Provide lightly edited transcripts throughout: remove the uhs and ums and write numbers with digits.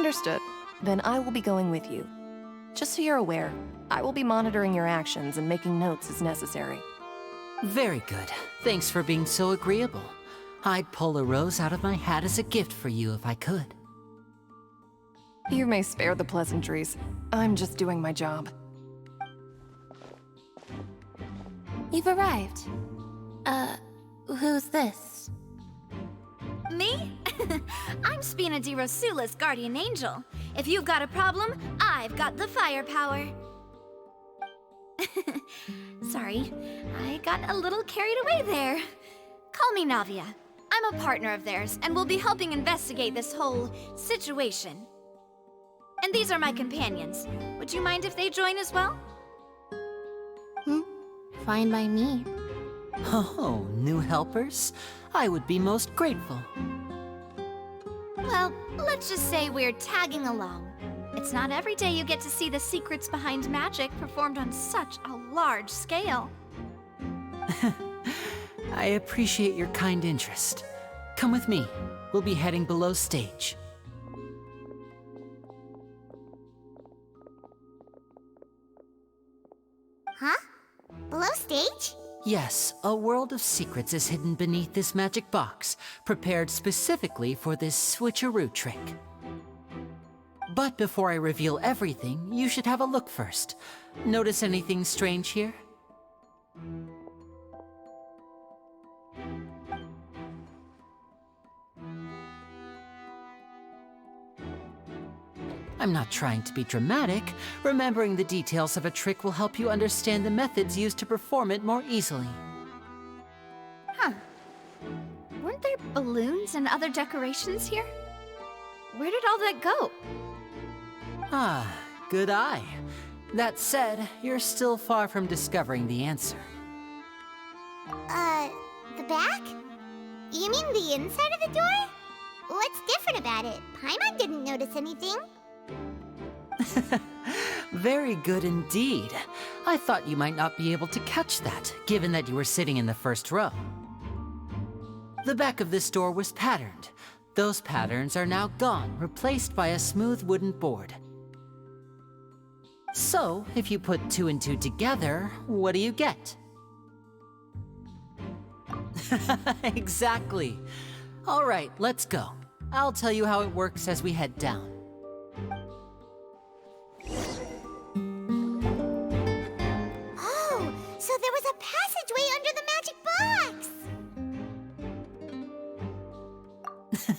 Understood. Then I will be going with you. Just so you're aware, I will be monitoring your actions and making notes as necessary. Very good. Thanks for being so agreeable. I'd pull a rose out of my hat as a gift for you if I could. You may spare the pleasantries. I'm just doing my job. You've arrived. Who's this? Me? I'm Spina di Rosula's guardian angel. If you've got a problem, I've got the firepower. Sorry, I got a little carried away there. Call me Navia. I'm a partner of theirs, and will be helping investigate this whole situation. And these are my companions. Would you mind if they join as well? Fine by me. Oh, new helpers? I would be most grateful. Well, let's just say we're tagging along. It's not every day you get to see the secrets behind magic performed on such a large scale. I appreciate your kind interest. Come with me. We'll be heading below stage. Huh? Below stage? Yes, a world of secrets is hidden beneath this magic box, prepared specifically for this switcheroo trick. But before I reveal everything, you should have a look first. Notice anything strange here? I'm not trying to be dramatic. Remembering the details of a trick will help you understand the methods used to perform it more easily. Huh. Weren't there balloons and other decorations here? Where did all that go? Ah, good eye. That said, you're still far from discovering the answer. The back? You mean the inside of the door? What's different about it? Paimon didn't notice anything. Very good indeed. I thought you might not be able to catch that, given that you were sitting in the first row. The back of this door was patterned. Those patterns are now gone, replaced by a smooth wooden board. So, if you put 2 and 2 together, what do you get? Exactly. All right, let's go. I'll tell you how it works as we head down. Oh, so there was a passageway under the magic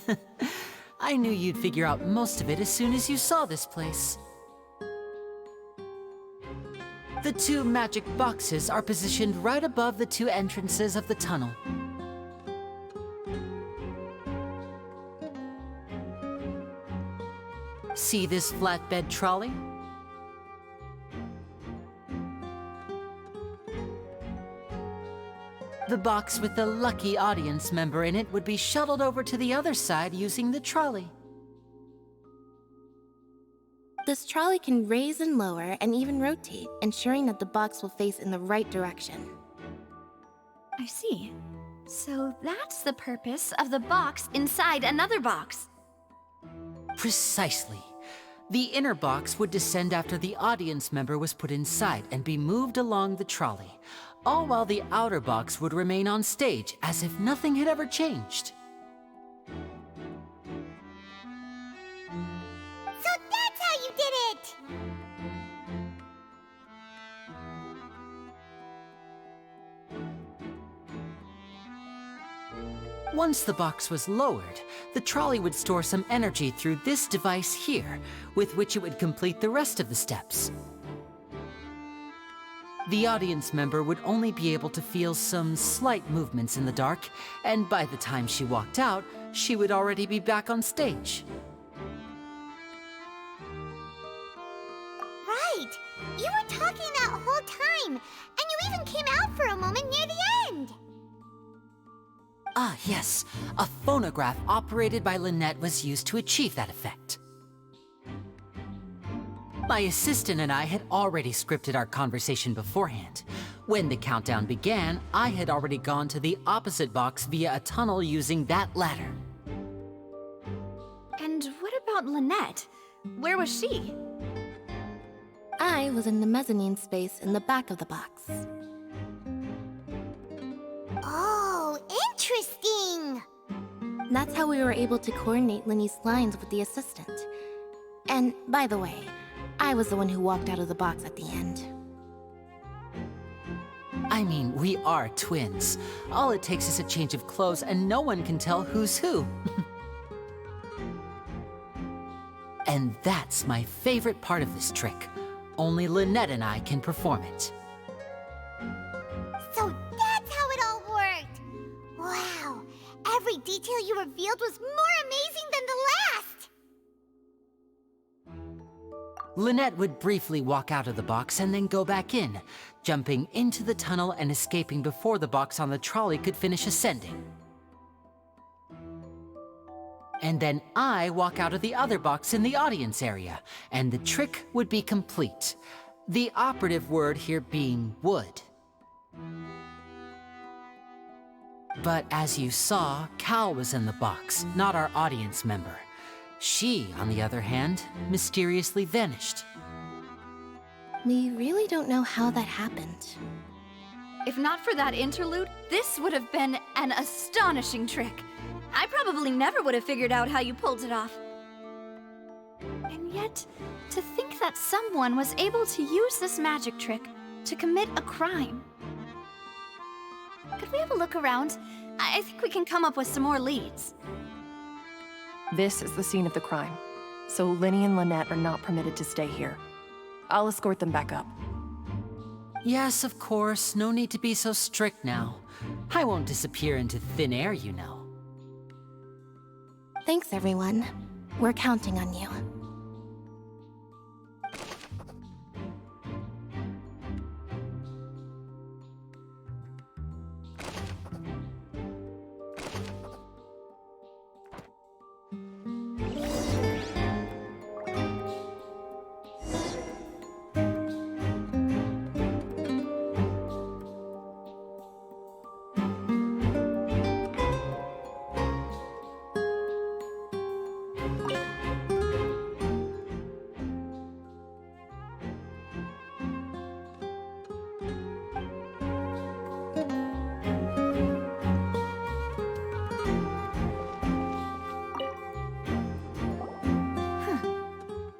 box! I knew you'd figure out most of it as soon as you saw this place. The 2 magic boxes are positioned right above the 2 entrances of the tunnel. See this flatbed trolley? The box with the lucky audience member in it would be shuttled over to the other side using the trolley. This trolley can raise and lower and even rotate, ensuring that the box will face in the right direction. I see. So that's the purpose of the box inside another box. Precisely. The inner box would descend after the audience member was put inside and be moved along the trolley, all while the outer box would remain on stage as if nothing had ever changed. So that's how you did it! Once the box was lowered, the trolley would store some energy through this device here, with which it would complete the rest of the steps. The audience member would only be able to feel some slight movements in the dark, and by the time she walked out, she would already be back on stage. Right! You were talking that whole time, and you even came out for a moment near the end! Ah, yes. A phonograph operated by Lynette was used to achieve that effect. My assistant and I had already scripted our conversation beforehand. When the countdown began, I had already gone to the opposite box via a tunnel using that ladder. And what about Lynette? Where was she? I was in the mezzanine space in the back of the box. Oh, interesting! That's how we were able to coordinate Linny's lines with the assistant. And, by the way, I was the one who walked out of the box at the end. I mean, we are twins. All it takes is a change of clothes and no one can tell who's who. And that's my favorite part of this trick. Only Lynette and I can perform it. So that's how it all worked! Wow, every detail you revealed was more amazing than the last! Lynette would briefly walk out of the box and then go back in, jumping into the tunnel and escaping before the box on the trolley could finish ascending. And then I walk out of the other box in the audience area, and the trick would be complete. The operative word here being would. But as you saw, Cal was in the box, not our audience member. She, on the other hand, mysteriously vanished. We really don't know how that happened. If not for that interlude, this would have been an astonishing trick. I probably never would have figured out how you pulled it off. And yet, to think that someone was able to use this magic trick to commit a crime. Could we have a look around? I think we can come up with some more leads. This is the scene of the crime, so Linny and Lynette are not permitted to stay here. I'll escort them back up. Yes, of course, no need to be so strict now. I won't disappear into thin air, you know. Thanks, everyone. We're counting on you.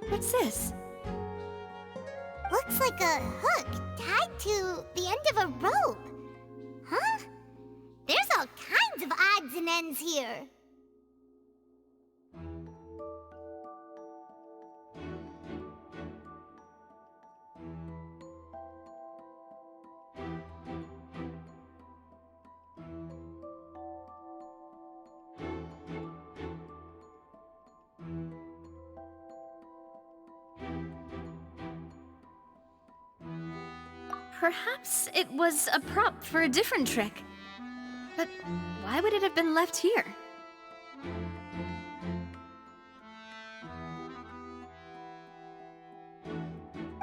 What's this? Looks like a hook tied to the end of a rope. Huh? There's all kinds of odds and ends here. Perhaps it was a prop for a different trick. But why would it have been left here?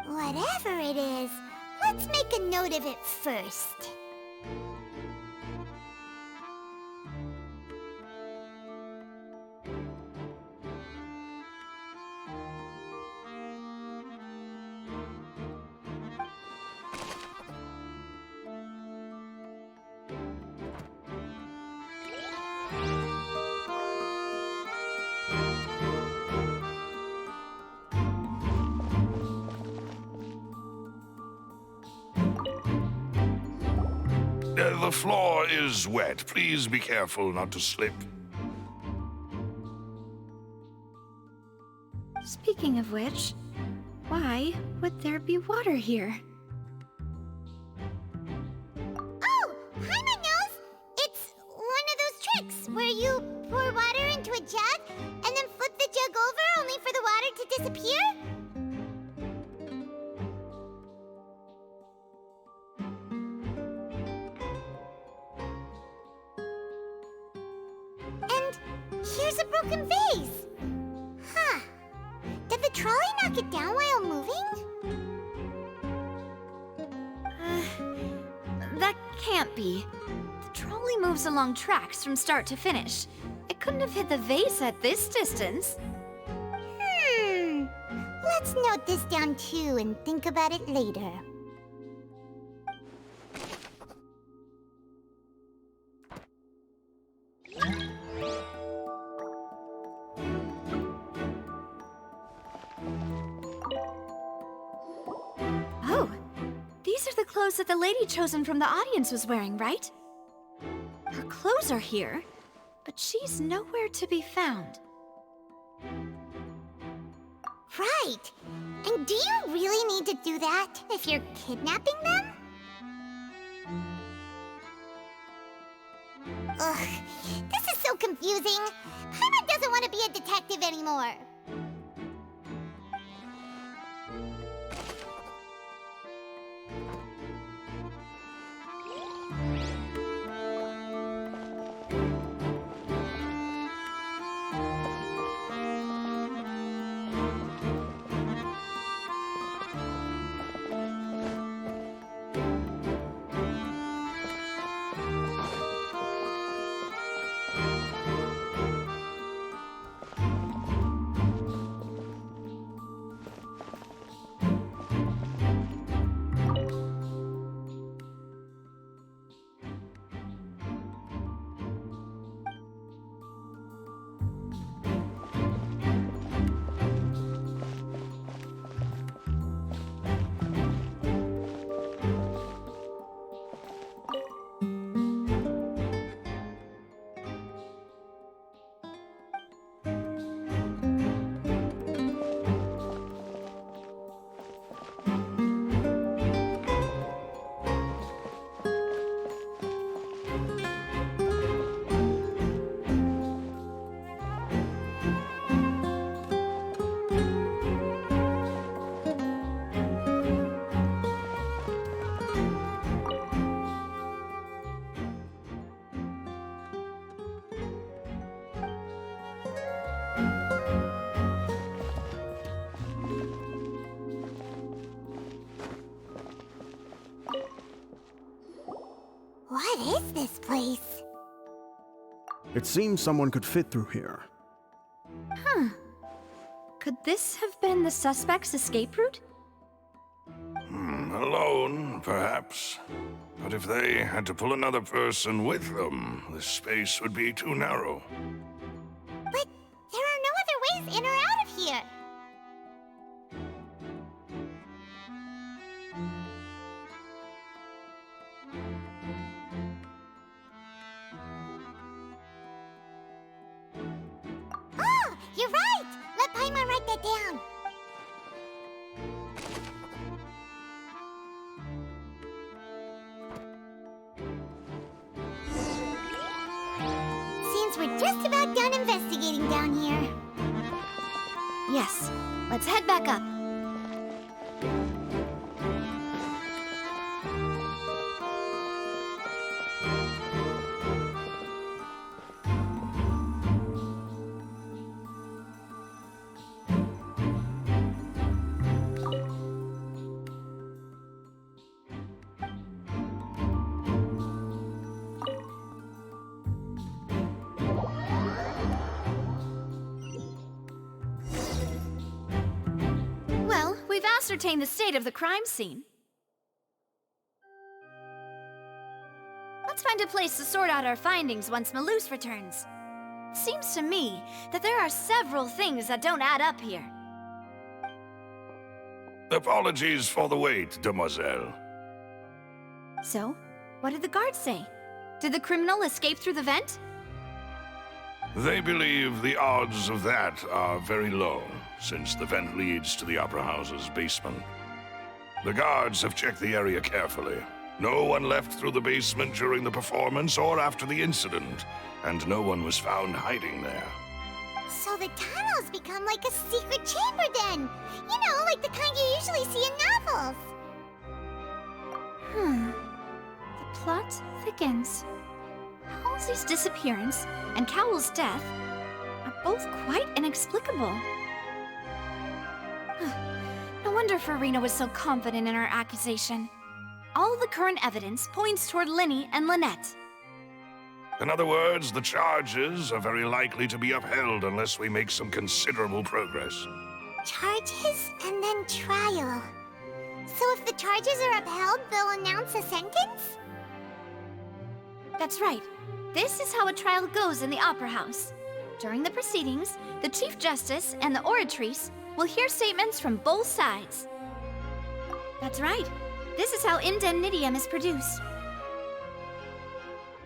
Whatever it is, let's make a note of it first. The floor is wet. Please be careful not to slip. Speaking of which, why would there be water here? Oh, Paimon knows! It's one of those tricks where you pour water into a jug and then flip the jug over only for the water to disappear. Here's a broken vase! Huh. Did the trolley knock it down while moving? That can't be. The trolley moves along tracks from start to finish. It couldn't have hit the vase at this distance. Let's note this down too and think about it later. Oh, these are the clothes that the lady chosen from the audience was wearing, right? Her clothes are here, but she's nowhere to be found. Right. And do you really need to do that if you're kidnapping them? Ugh, this is so confusing. Paimon doesn't want to be a detective anymore. What is this place? It seems someone could fit through here. Could this have been the suspect's escape route? Alone, perhaps. But if they had to pull another person with them, the space would be too narrow. But there are no other ways in or out of here. Oh, you're right! Let Paimon write that down. Seems we're just about done investigating down here. Yes, let's head back up. Well, we've ascertained the state of the crime scene. Let's find a place to sort out our findings once Malus returns. Seems to me that there are several things that don't add up here. Apologies for the wait, demoiselle. So, what did the guards say? Did the criminal escape through the vent? They believe the odds of that are very low, since the vent leads to the Opera House's basement. The guards have checked the area carefully. No one left through the basement during the performance or after the incident, and no one was found hiding there. So the tunnels become like a secret chamber then. You know, like the kind you usually see in novels. The plot thickens. Halsey's disappearance and Cowell's death are both quite inexplicable. No wonder Farina was so confident in her accusation. All the current evidence points toward Linny and Lynette. In other words, the charges are very likely to be upheld unless we make some considerable progress. Charges and then trial. So if the charges are upheld, they'll announce a sentence? That's right. This is how a trial goes in the Opera House. During the proceedings, the Chief Justice and the Oratrice will hear statements from both sides. That's right. This is how indemnitium is produced.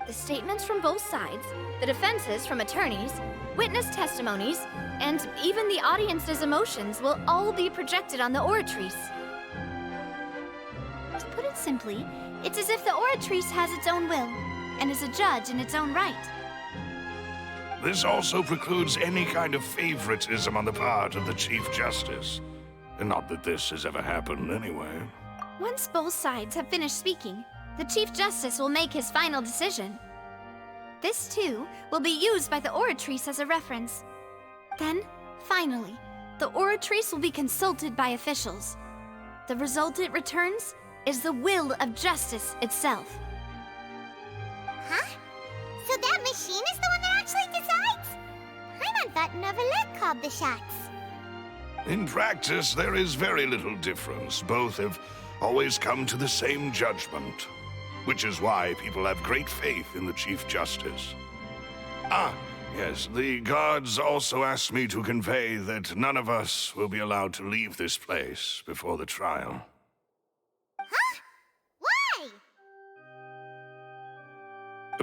The statements from both sides, the defenses from attorneys, witness testimonies, and even the audience's emotions will all be projected on the Oratrice. To put it simply, it's as if the Oratrice has its own will, and is a judge in its own right. This also precludes any kind of favoritism on the part of the Chief Justice. And not that this has ever happened anyway. Once both sides have finished speaking, the Chief Justice will make his final decision. This, too, will be used by the Oratrice as a reference. Then, finally, the Oratrice will be consulted by officials. The result it returns is the will of justice itself. Huh? So that machine is the one that actually decides? Paimon thought Novelet called the shots. In practice, there is very little difference. Both have always come to the same judgment, which is why people have great faith in the Chief Justice. Ah, yes, the guards also asked me to convey that none of us will be allowed to leave this place before the trial. Huh? Why?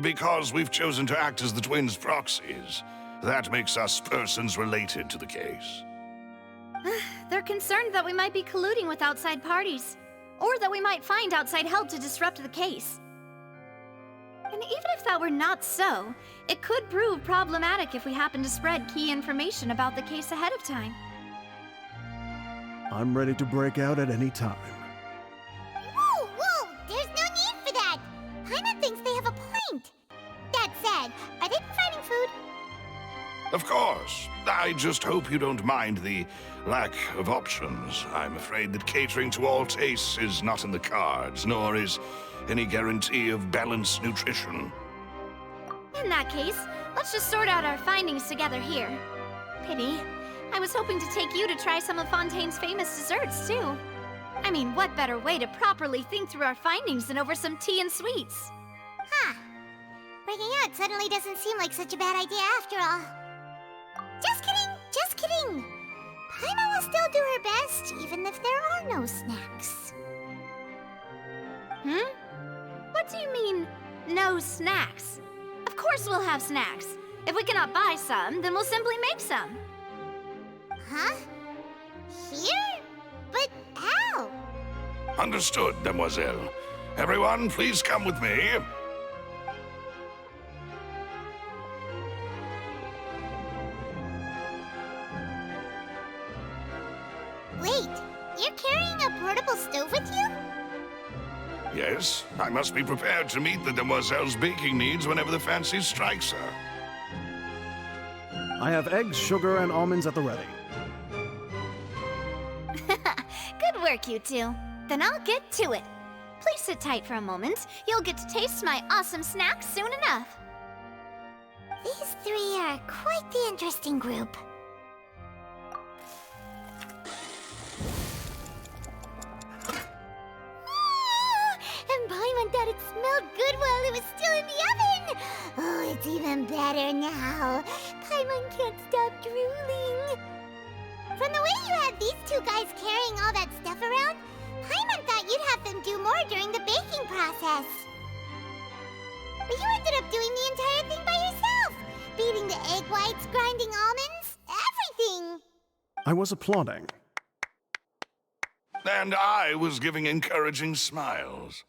Because we've chosen to act as the twins' proxies. That makes us persons related to the case. They're concerned that we might be colluding with outside parties, or that we might find outside help to disrupt the case. And even if that were not so, it could prove problematic if we happen to spread key information about the case ahead of time. I'm ready to break out at any time. Whoa, whoa! There's no need for that! Paimon thinks they have a point. That said, are they providing food? Of course. I just hope you don't mind the lack of options. I'm afraid that catering to all tastes is not in the cards, nor is any guarantee of balanced nutrition. In that case, let's just sort out our findings together here. Pity. I was hoping to take you to try some of Fontaine's famous desserts, too. I mean, what better way to properly think through our findings than over some tea and sweets? Huh. Breaking out suddenly doesn't seem like such a bad idea after all. Just kidding, just kidding. Paimon will still do her best, even if there are no snacks. What do you mean, no snacks? Of course we'll have snacks. If we cannot buy some, then we'll simply make some. Huh? Here? But how? Understood, Demoiselle. Everyone, please come with me. Wait, you're carrying a portable stove with you? Yes, I must be prepared to meet the Demoiselle's baking needs whenever the fancy strikes her. I have eggs, sugar, and almonds at the ready. Good work, you two. Then I'll get to it. Please sit tight for a moment. You'll get to taste my awesome snacks soon enough. These three are quite the interesting group. And Paimon thought it smelled good while it was still in the oven! Oh, it's even better now. Paimon can't stop drooling. From the way you had these two guys carrying all that stuff around, Paimon thought you'd have them do more during the baking process. But you ended up doing the entire thing by yourself! Beating the egg whites, grinding almonds, everything! I was applauding. And I was giving encouraging smiles.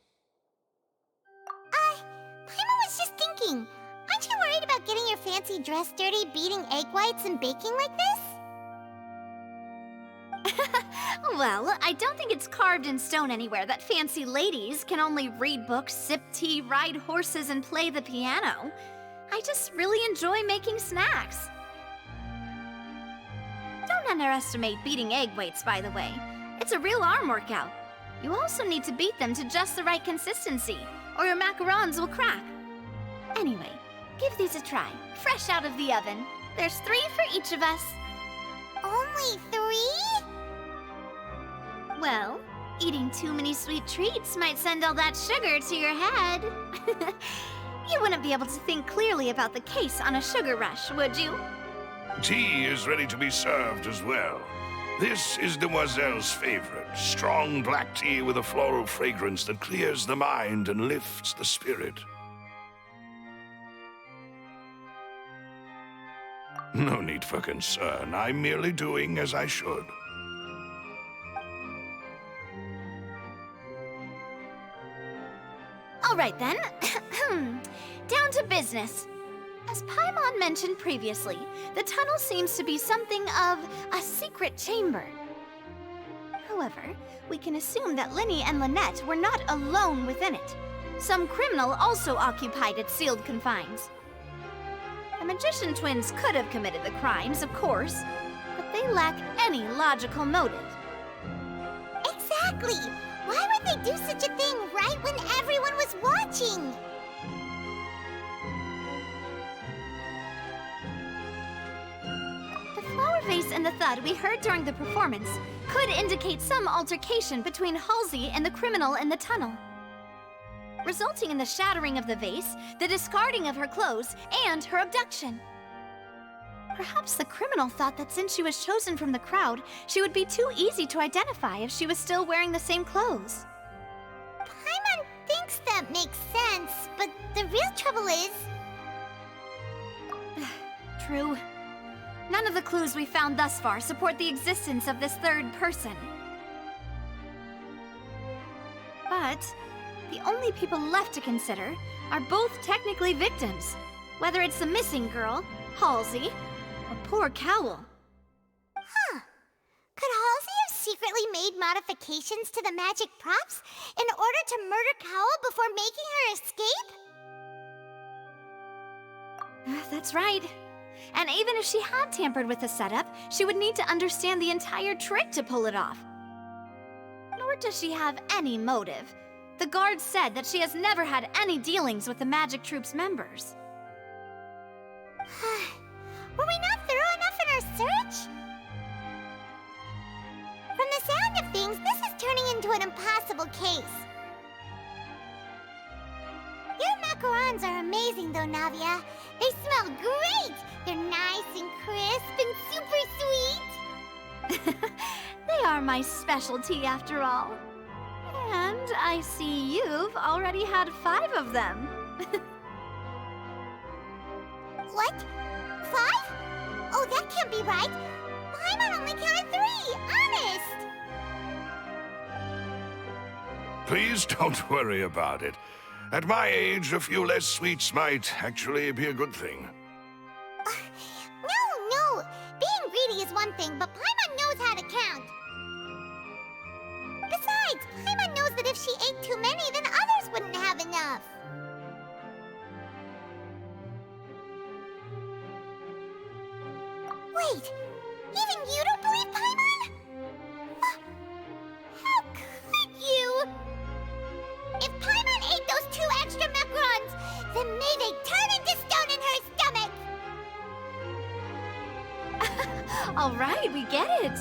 Paimon was just thinking, aren't you worried about getting your fancy dress dirty beating egg whites and baking like this? Well, I don't think it's carved in stone anywhere that fancy ladies can only read books, sip tea, ride horses, and play the piano. I just really enjoy making snacks. Don't underestimate beating egg whites, by the way. It's a real arm workout. You also need to beat them to just the right consistency, or your macarons will crack. Anyway, give these a try, fresh out of the oven. There's 3 for each of us. Only 3? Well, eating too many sweet treats might send all that sugar to your head. You wouldn't be able to think clearly about the case on a sugar rush, would you? Tea is ready to be served as well. This is Demoiselle's favorite, strong black tea with a floral fragrance that clears the mind and lifts the spirit. No need for concern. I'm merely doing as I should. All right then. Down to business. As Paimon mentioned previously, the tunnel seems to be something of a secret chamber. However, we can assume that Linny and Lynette were not alone within it. Some criminal also occupied its sealed confines. The magician twins could have committed the crimes, of course, but they lack any logical motive. Exactly! Why would they do such a thing right when everyone was watching? The flower vase and the thud we heard during the performance could indicate some altercation between Halsey and the criminal in the tunnel, resulting in the shattering of the vase, the discarding of her clothes, and her abduction. Perhaps the criminal thought that since she was chosen from the crowd, she would be too easy to identify if she was still wearing the same clothes. Paimon thinks that makes sense, but the real trouble is... True. None of the clues we found thus far support the existence of this third person. But the only people left to consider are both technically victims, whether it's the missing girl, Halsey, or poor Cowl. Huh. Could Halsey have secretly made modifications to the magic props in order to murder Cowl before making her escape? That's right. And even if she had tampered with the setup, she would need to understand the entire trick to pull it off. Nor does she have any motive. The guards said that she has never had any dealings with the Magic Troop's members. Were we not thorough enough in our search? From the sound of things, this is turning into an impossible case. Your macarons are amazing, though, Navia. They smell great! They're nice and crisp and super sweet! They are my specialty, after all. And I see you've already had 5 of them. What? 5? Oh, that can't be right! Paimon only counted 3! Honest! Please don't worry about it. At my age, a few less sweets might actually be a good thing. No! Being greedy is one thing, but Paimon knows how to count. Besides, Paimon knows that if she ate too many, then others wouldn't have enough. Wait, even you don't believe Paimon? How could you? If Paimon ate those 2 extra macarons, then may they turn into stone in her stomach! All right, we get it.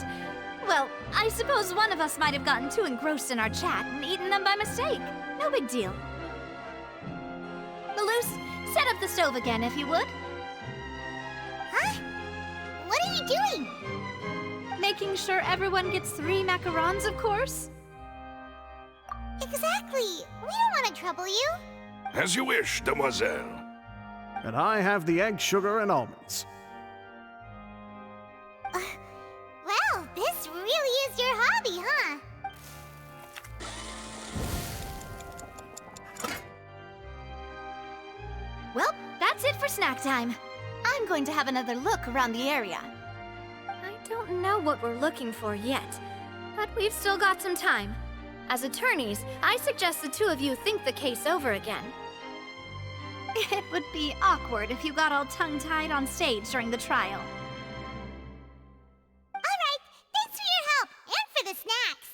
Well, I suppose one of us might have gotten too engrossed in our chat and eaten them by mistake. No big deal. Maloose, set up the stove again, if you would. Huh? What are you doing? Making sure everyone gets 3 macarons, of course. Exactly. We don't want to trouble you. As you wish, demoiselle. And I have the egg, sugar, and almonds. Well, this really is your hobby, huh? Well, that's it for snack time. I'm going to have another look around the area. I don't know what we're looking for yet, but we've still got some time. As attorneys, I suggest the 2 of you think the case over again. It would be awkward if you got all tongue-tied on stage during the trial. Alright, thanks for your help, and for the snacks.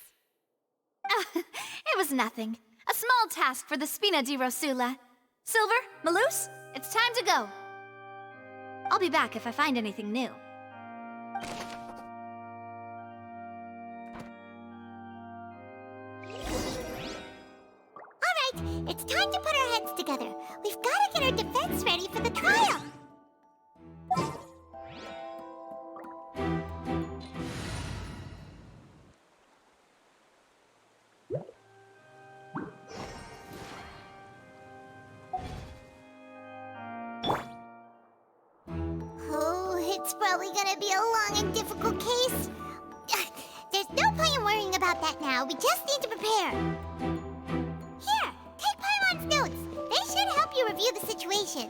It was nothing. A small task for the Spina di Rosula. Silver, Maloose, it's time to go. I'll be back if I find anything new. It's probably gonna be a long and difficult case. There's no point in worrying about that now. We just need to prepare. Here, take Paimon's notes. They should help you review the situation.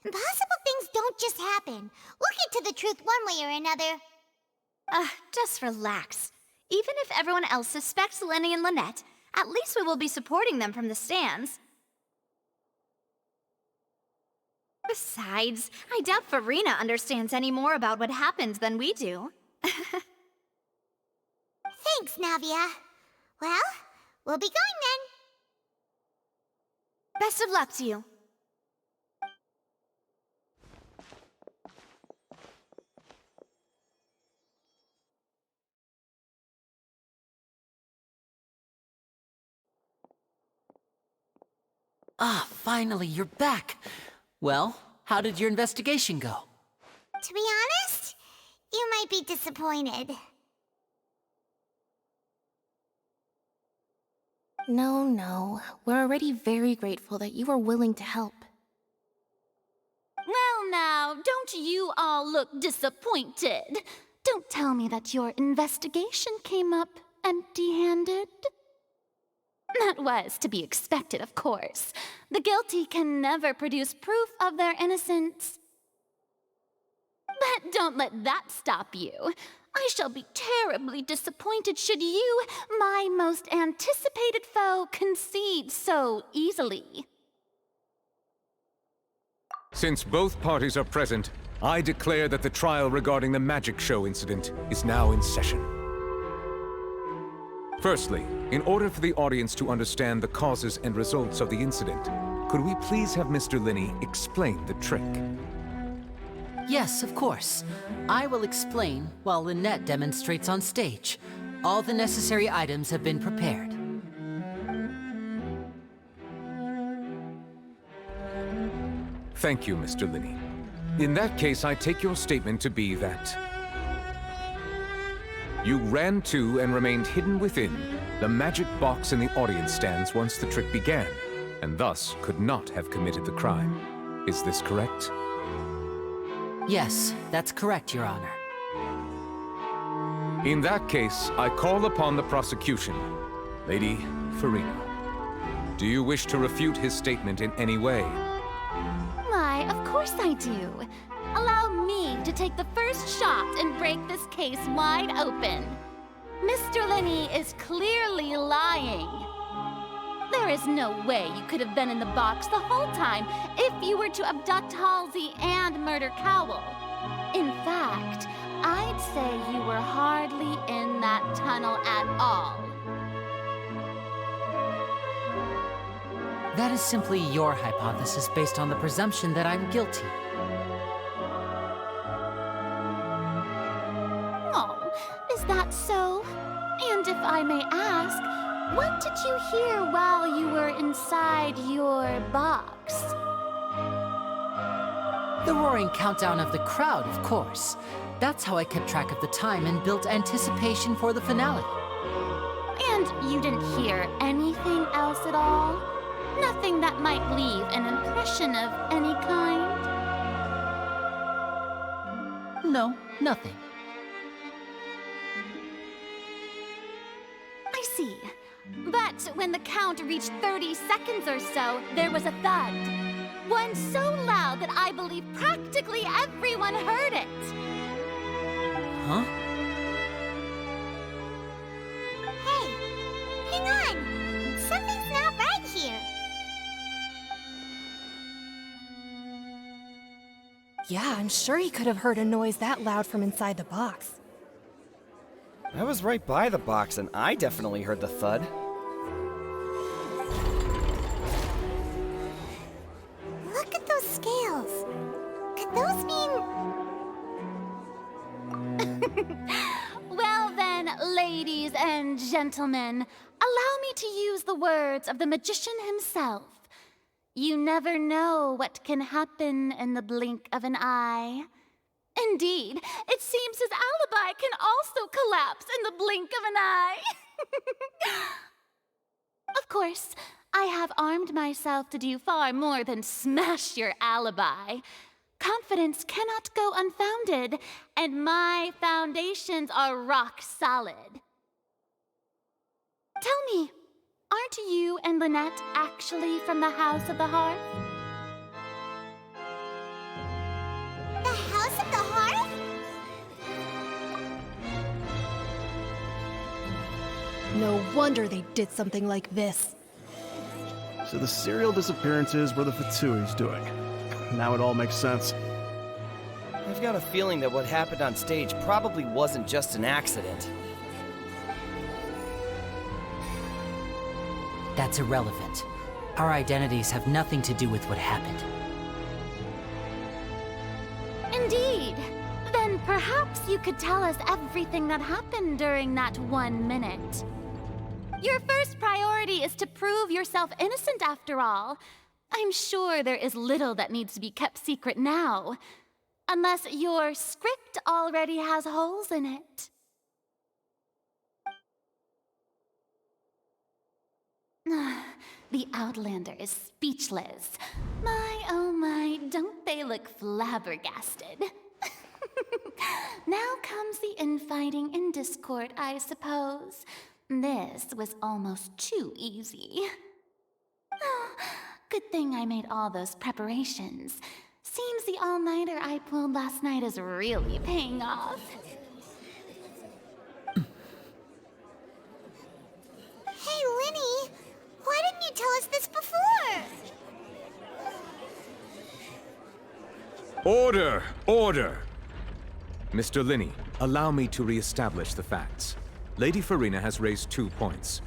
Impossible things don't just happen. We'll get to the truth one way or another. Just relax. Even if everyone else suspects Lenny and Lynette, at least we will be supporting them from the stands. Besides, I doubt Farina understands any more about what happened than we do. Thanks, Navia. Well, we'll be going then. Best of luck to you. Ah, finally, you're back. Well, how did your investigation go? To be honest, you might be disappointed. No. We're already very grateful that you were willing to help. Well now, don't you all look disappointed. Don't tell me that your investigation came up empty-handed. That was to be expected, of course. The guilty can never produce proof of their innocence. But don't let that stop you. I shall be terribly disappointed should you, my most anticipated foe, concede so easily. Since both parties are present, I declare that the trial regarding the magic show incident is now in session. Firstly, in order for the audience to understand the causes and results of the incident, could we please have Mr. Linney explain the trick? Yes, of course. I will explain while Lynette demonstrates on stage. All the necessary items have been prepared. Thank you, Mr. Linney. In that case, I take your statement to be that You ran to and remained hidden within the magic box in the audience stands once the trick began, and thus could not have committed the crime. Is this correct? Yes, that's correct, Your Honor. In that case, I call upon the prosecution. Lady Farina, do you wish to refute his statement in any way? Why, of course I do. Allow me to take the first shot and break this case wide open. Mr. Linney is clearly lying. There is no way you could have been in the box the whole time if you were to abduct Halsey and murder Cowell. In fact, I'd say you were hardly in that tunnel at all. That is simply your hypothesis based on the presumption that I'm guilty. Oh, is that so? And if I may ask, what did you hear while you were inside your box? The roaring countdown of the crowd, of course. That's how I kept track of the time and built anticipation for the finale. And you didn't hear anything else at all? Nothing that might leave an impression of any kind? No, nothing. I see. But when the count reached 30 seconds or so, there was a thud. One so loud that I believe practically everyone heard it. Huh? Hey, hang on! Something's not right here. Yeah, I'm sure he could have heard a noise that loud from inside the box. I was right by the box, and I definitely heard the thud. Look at those scales. Could those mean... Well then, ladies and gentlemen, allow me to use the words of the magician himself. You never know what can happen in the blink of an eye. Indeed, it seems his alibi can also collapse in the blink of an eye. Of course, I have armed myself to do far more than smash your alibi. Confidence cannot go unfounded, and my foundations are rock solid. Tell me, aren't you and Lynette actually from the House of the Hearth? The House of the Hearth? No wonder they did something like this. So the serial disappearances were the Fatsui's doing. Now it all makes sense. I've got a feeling that what happened on stage probably wasn't just an accident. That's irrelevant. Our identities have nothing to do with what happened. Indeed. Then perhaps you could tell us everything that happened during that 1 minute. Your first priority is to prove yourself innocent after all. I'm sure there is little that needs to be kept secret now. Unless your script already has holes in it. The Outlander is speechless. My, oh my, don't they look flabbergasted? Now comes the infighting and discord, I suppose. This was almost too easy. Oh, good thing I made all those preparations. Seems the all-nighter I pulled last night is really paying off. Hey, Linny! Why didn't you tell us this before? Order! Order! Mr. Linney, allow me to re-establish the facts. Lady Farina has raised 2 points.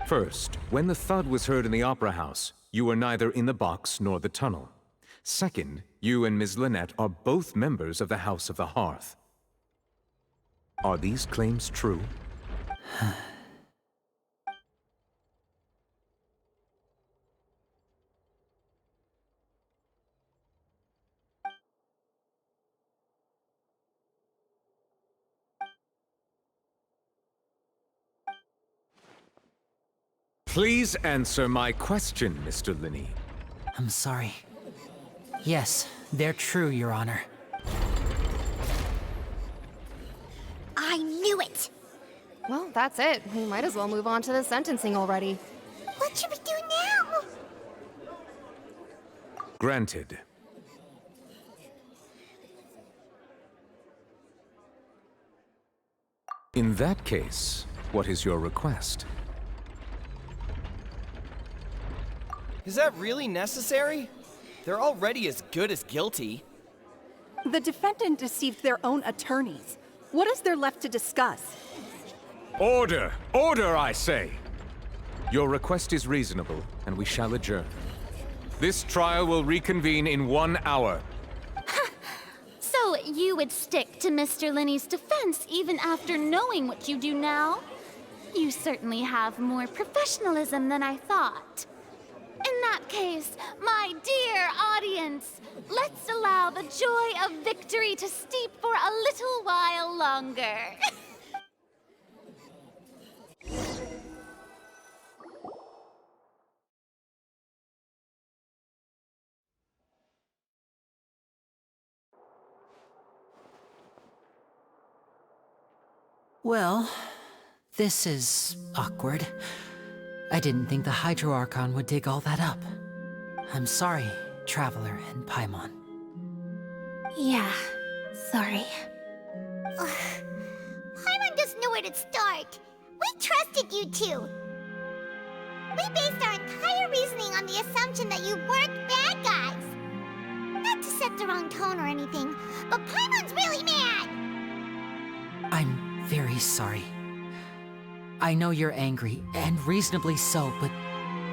First, when the thud was heard in the Opera House, you were neither in the box nor the tunnel. Second, you and Ms. Lynette are both members of the House of the Hearth. Are these claims true? Please answer my question, Mr. Linney. I'm sorry. Yes, they're true, Your Honor. I knew it! Well, that's it. We might as well move on to the sentencing already. What should we do now? Granted. In that case, what is your request? Is that really necessary? They're already as good as guilty. The defendant deceived their own attorneys. What is there left to discuss? Order! Order, I say! Your request is reasonable, and we shall adjourn. This trial will reconvene in 1 hour. So you would stick to Mr. Linney's defense even after knowing what you do now? You certainly have more professionalism than I thought. In that case, my dear audience, let's allow the joy of victory to steep for a little while longer. Well, this is awkward. I didn't think the Hydro Archon would dig all that up. I'm sorry, Traveler and Paimon. Yeah, sorry. Paimon doesn't know where to start. We trusted you two. We based our entire reasoning on the assumption that you weren't bad guys. Not to set the wrong tone or anything, but Paimon's really mad! I'm very sorry. I know you're angry, and reasonably so, but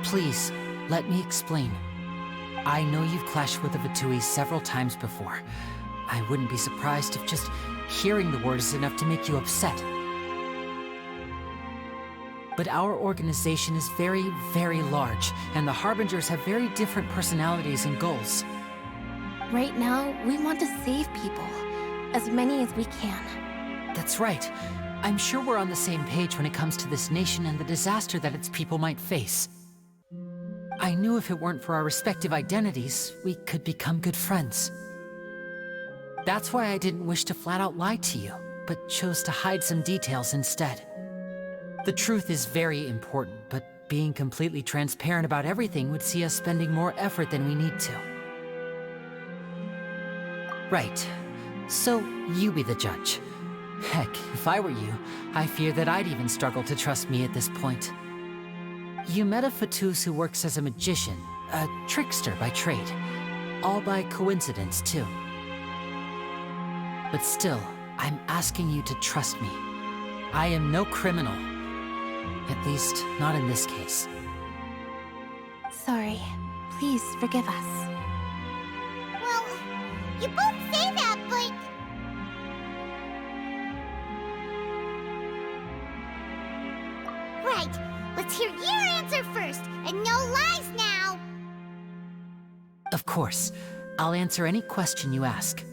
please, let me explain. I know you've clashed with the Fatui several times before. I wouldn't be surprised if just hearing the word is enough to make you upset. But our organization is very, very large, and the Harbingers have very different personalities and goals. Right now, we want to save people. As many as we can. That's right. I'm sure we're on the same page when it comes to this nation and the disaster that its people might face. I knew if it weren't for our respective identities, we could become good friends. That's why I didn't wish to flat out lie to you, but chose to hide some details instead. The truth is very important, but being completely transparent about everything would see us spending more effort than we need to. Right. So, you be the judge. Heck, if I were you, I fear that I'd even struggle to trust me at this point. You met a Fatus who works as a magician, a trickster by trade. All by coincidence, too. But still, I'm asking you to trust me. I am no criminal. At least, not in this case. Sorry. Please forgive us. Well, you both say that, but... Right, let's hear your answer first, and no lies now! Of course. I'll answer any question you ask.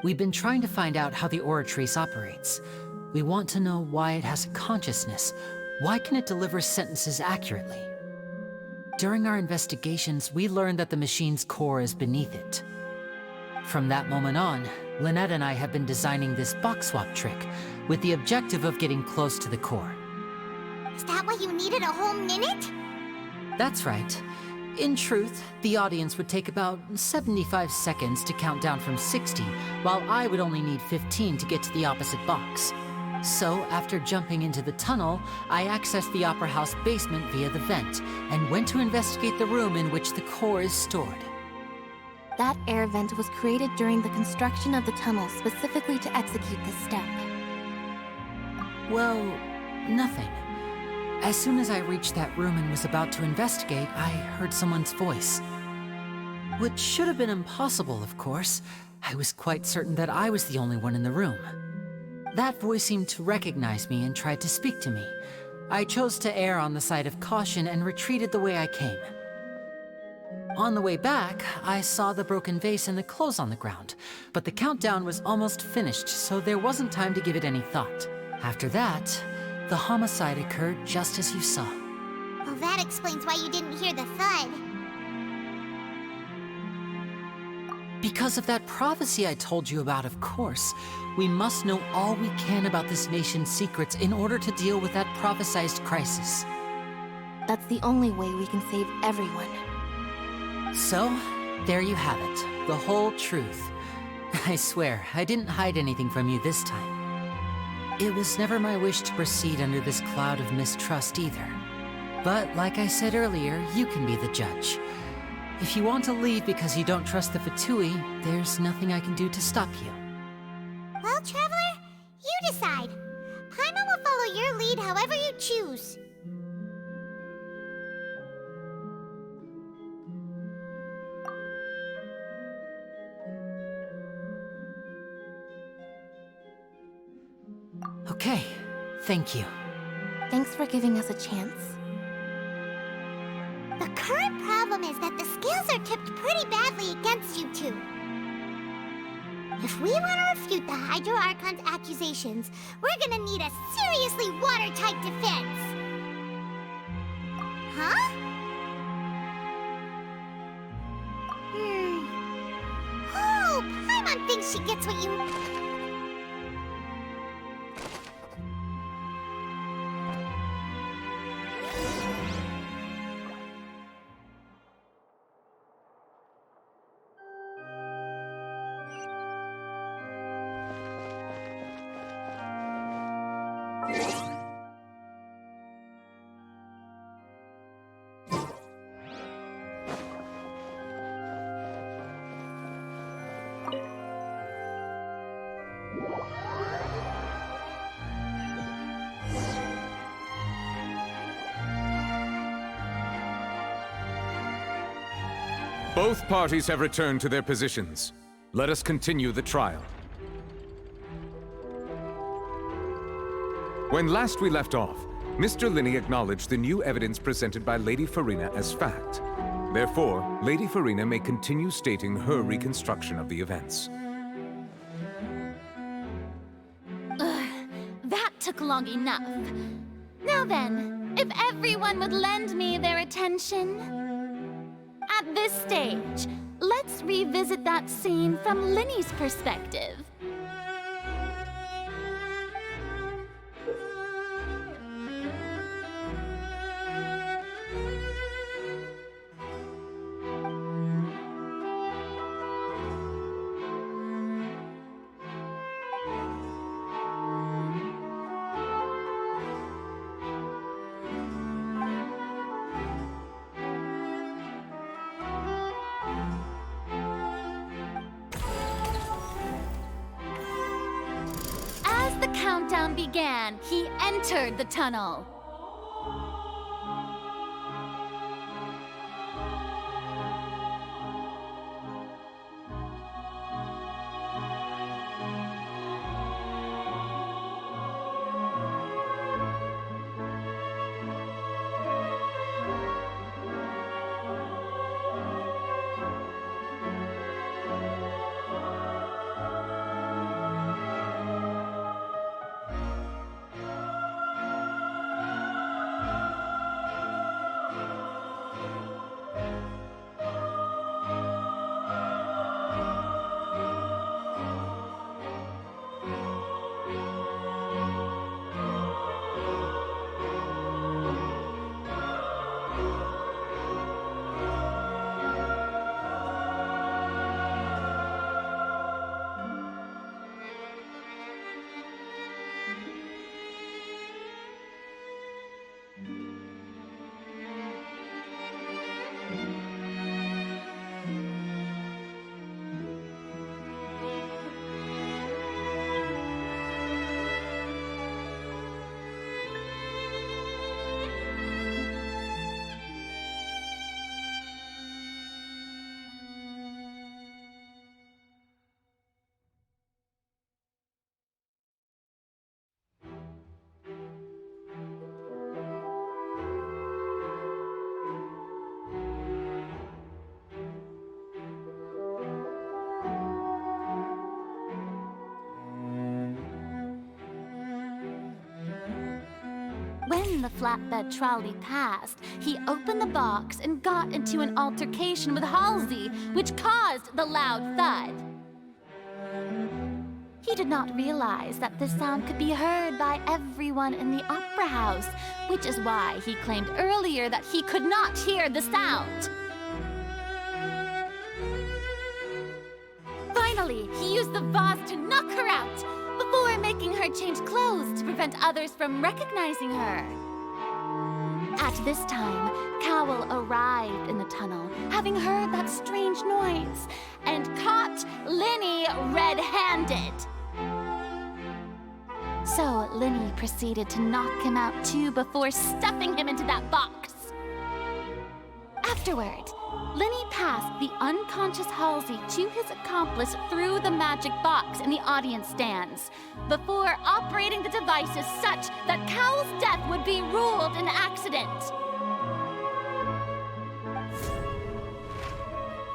We've been trying to find out how the Oratrice operates. We want to know why it has a consciousness. Why can it deliver sentences accurately? During our investigations, we learned that the machine's core is beneath it. From that moment on, Lynette and I have been designing this box swap trick, with the objective of getting close to the core. Is that why you needed a whole minute? That's right. In truth, the audience would take about 75 seconds to count down from 60, while I would only need 15 to get to the opposite box. So, after jumping into the tunnel, I accessed the Opera House basement via the vent, and went to investigate the room in which the core is stored. That air vent was created during the construction of the tunnel specifically to execute this step. Well, nothing. As soon as I reached that room and was about to investigate, I heard someone's voice. Which should have been impossible, of course. I was quite certain that I was the only one in the room. That voice seemed to recognize me and tried to speak to me. I chose to err on the side of caution and retreated the way I came. On the way back, I saw the broken vase and the clothes on the ground, but the countdown was almost finished, so there wasn't time to give it any thought. After that, the homicide occurred just as you saw. Well, that explains why you didn't hear the thud. Because of that prophecy I told you about, of course. We must know all we can about this nation's secrets in order to deal with that prophesized crisis. That's the only way we can save everyone. So, there you have it. The whole truth. I swear, I didn't hide anything from you this time. It was never my wish to proceed under this cloud of mistrust either. But like I said earlier, you can be the judge. If you want to leave because you don't trust the Fatui, there's nothing I can do to stop you. Well, Traveler, you decide. Paimon will follow your lead however you choose. Okay, thank you. Thanks for giving us a chance. The current problem is that the scales are tipped pretty badly against you two. If we want to refute the Hydro Archon's accusations, we're gonna need a seriously watertight defense. Huh? Oh, Paimon thinks she gets what you... Both parties have returned to their positions. Let us continue the trial. When last we left off, Mr. Linney acknowledged the new evidence presented by Lady Farina as fact. Therefore, Lady Farina may continue stating her reconstruction of the events. That took long enough. Now then, if everyone would lend me their attention. At this stage, let's revisit that scene from Linney's perspective. As the countdown began, he entered the tunnel. When the flatbed trolley passed, he opened the box and got into an altercation with Halsey, which caused the loud thud. He did not realize that this sound could be heard by everyone in the opera house, which is why he claimed earlier that he could not hear the sound. Finally, he used the vase to knock her out, before making her change clothes to prevent others from recognizing her. At this time, Cowell arrived in the tunnel, having heard that strange noise, and caught Linny red-handed. So Linny proceeded to knock him out too before stuffing him into that box. Afterward, Linny passed the unconscious Halsey to his accomplice through the magic box in the audience stands, before operating the devices such that Cowell's death would be ruled an accident.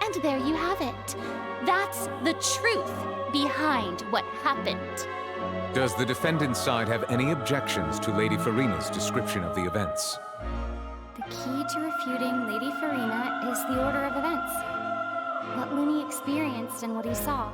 And there you have it. That's the truth behind what happened. Does the defendant's side have any objections to Lady Farina's description of the events? The key to refuting Lady Farina is the order of events. What Linny experienced and what he saw.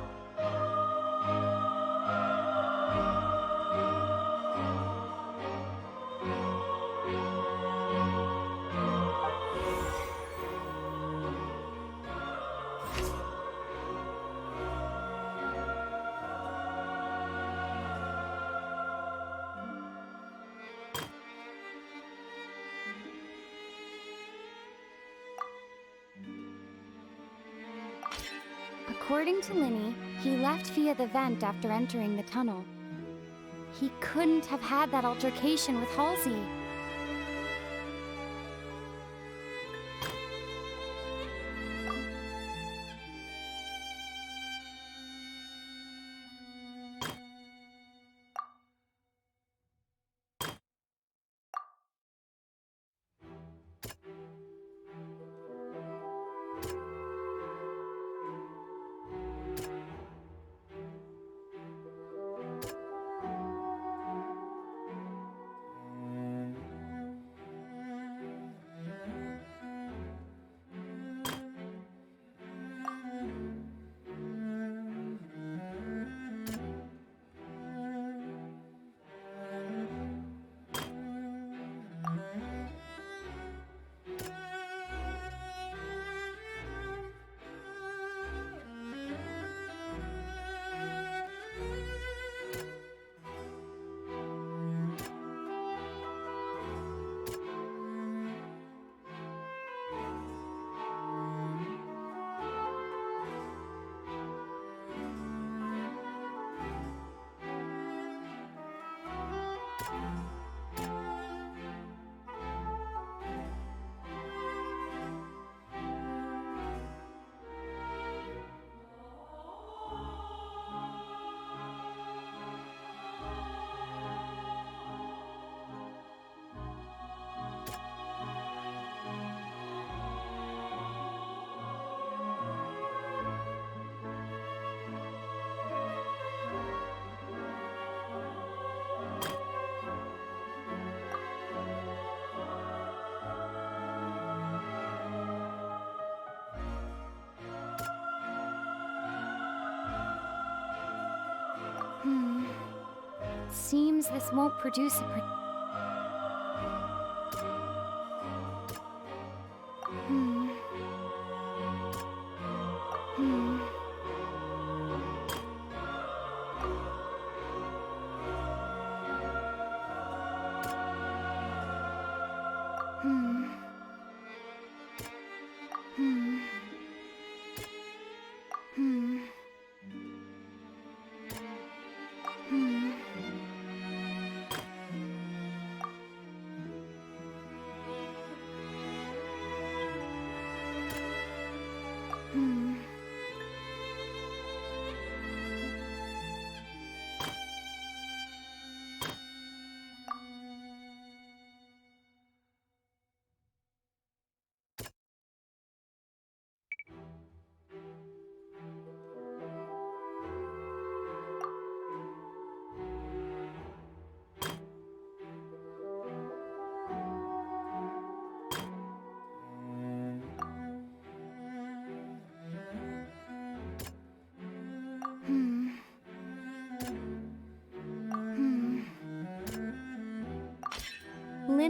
According to Linny, he left via the vent after entering the tunnel. He couldn't have had that altercation with Halsey. Seems this won't produce a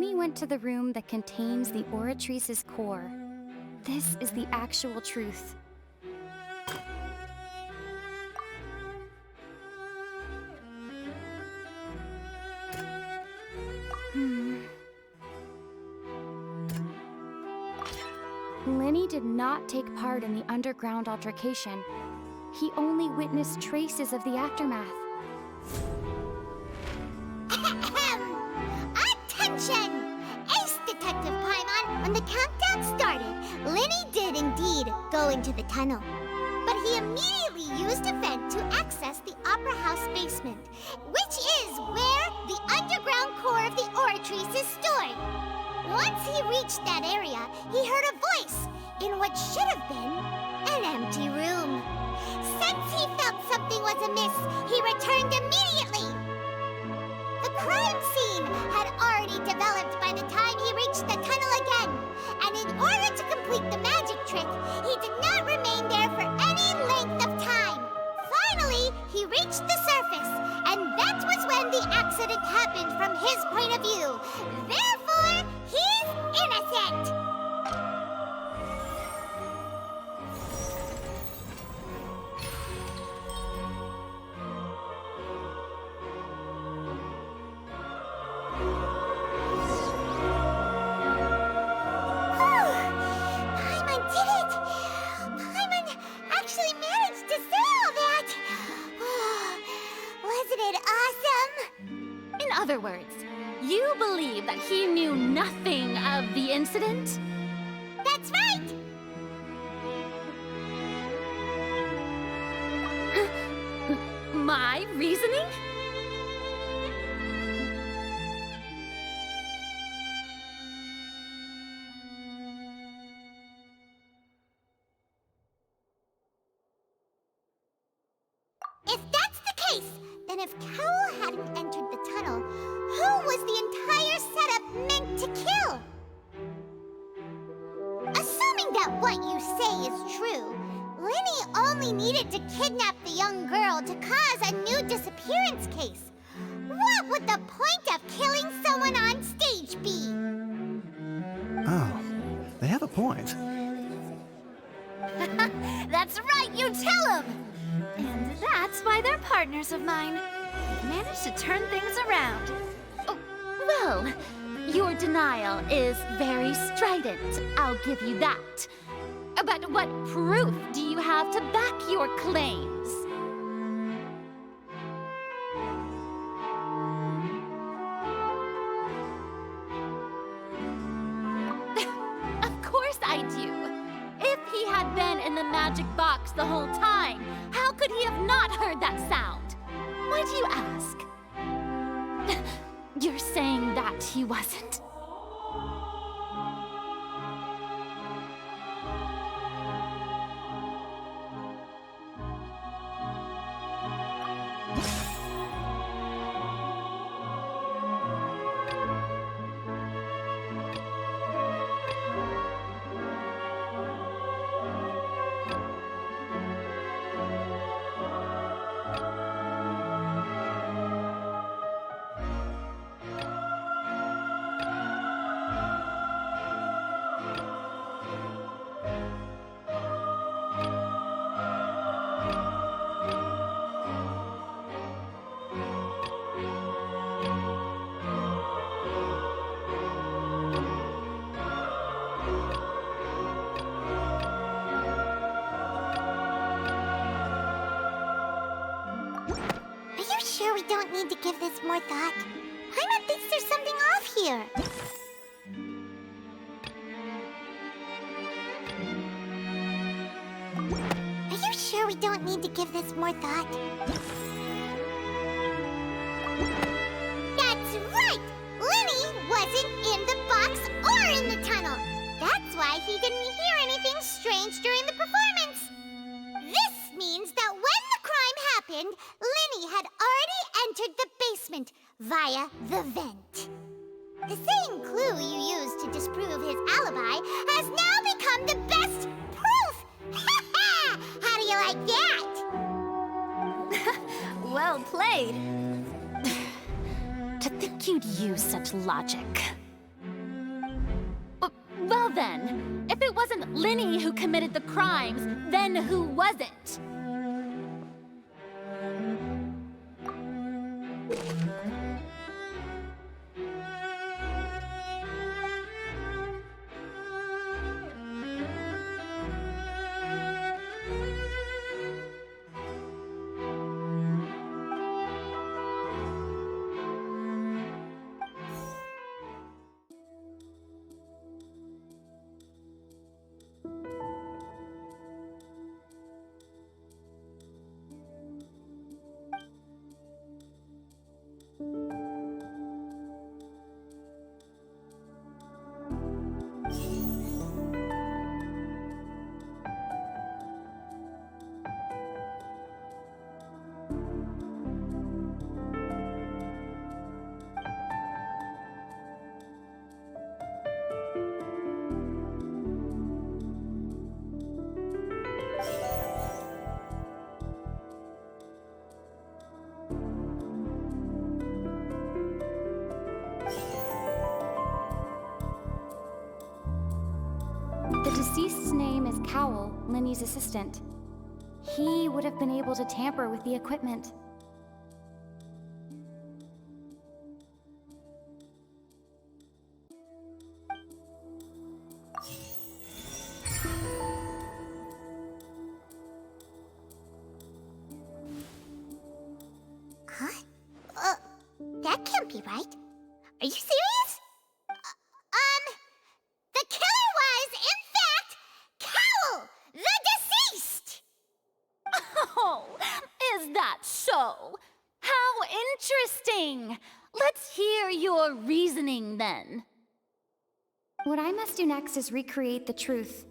Lenny went to the room that contains the Oratrice's core. This is the actual truth. Lenny did not take part in the underground altercation. He only witnessed traces of the aftermath. Attention! Ace Detective Paimon, when the countdown started, Lenny did indeed go into the tunnel. But he immediately used a vent to access the Opera House basement, which is where the underground core of the Oratrice is stored. Once he reached that area, he heard a voice in what should have been an empty room. Since he felt something was amiss, he returned immediately. The crime scene had already developed by the time he reached the tunnel again, and in order to complete the magic trick, he did not remain there for any length of time. Finally, he reached the surface, and that was when the accident happened from his point of view. Therefore, he's innocent! In other words, you believe that he knew nothing of the incident? That's right! My reasoning? If that's the case, then if Cowell hadn't entered the tunnel, who was the entire setup meant to kill? Assuming that what you say is true, Lenny only needed to kidnap the young girl to cause a new disappearance case. What would the point of killing someone on stage be? Oh, they have a point. That's right, you tell him! And that's why they're partners of mine. They've managed to turn things around. Oh, well, your denial is very strident, I'll give you that. But what proof do you have to back your claims? Of course I do. If he had been in the magic box the whole time, how could he have not heard that sound? Why do you ask? You're saying that he wasn't? We don't need to give this more thought. Paimon thinks there's something off here. Are you sure we don't need to give this more thought? That's right! Lenny wasn't in the box or in the tunnel. That's why he didn't hear anything strange during the performance. This means that when the crime happened, Lenny had already entered the basement via the vent. The same clue you used to disprove his alibi has now become the best proof! How do you like that? Well played. To think you'd use such logic. Well then, if it wasn't Linny who committed the crimes, then who was it? The deceased's name is Cowell, Linny's assistant. He would have been able to tamper with the equipment. Huh? That can't be right. Are you serious? The killer was, in fact, Cowell, the deceased! Oh, is that so? How interesting! Let's hear your reasoning then. What I must do next is recreate the truth.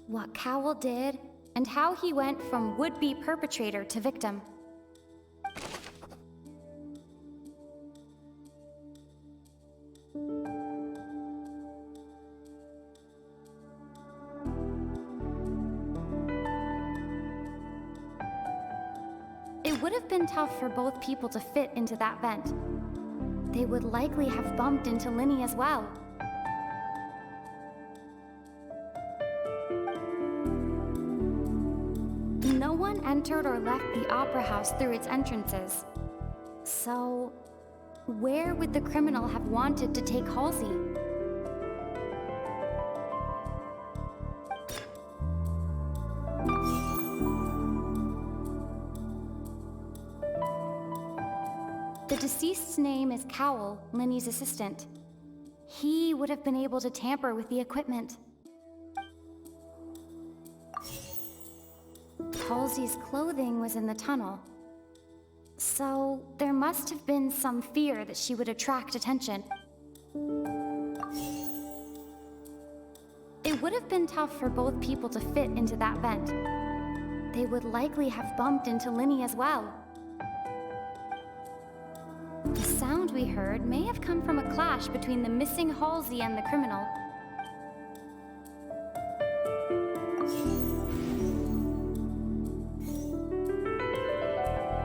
What Cowell did, and how he went from would-be perpetrator to victim. It would have been tough for both people to fit into that vent. They would likely have bumped into Linny as well. No one entered or left the Opera House through its entrances. So, where would the criminal have wanted to take Halsey? The deceased's name is Cowell, Linny's assistant. He would have been able to tamper with the equipment. Halsey's clothing was in the tunnel. So, there must have been some fear that she would attract attention. It would have been tough for both people to fit into that vent. They would likely have bumped into Linny as well. The sound we heard may have come from a clash between the missing Halsey and the criminal.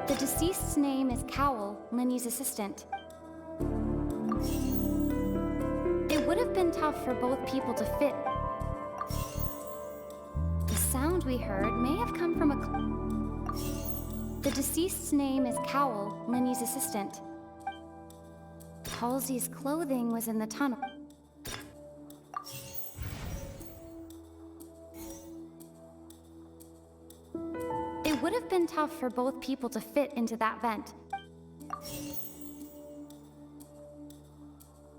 The deceased's name is Cowell, Linny's assistant. It would have been tough for both people to fit. The sound we heard may have come from a... The deceased's name is Cowell, Linny's assistant. Halsey's clothing was in the tunnel. It would have been tough for both people to fit into that vent.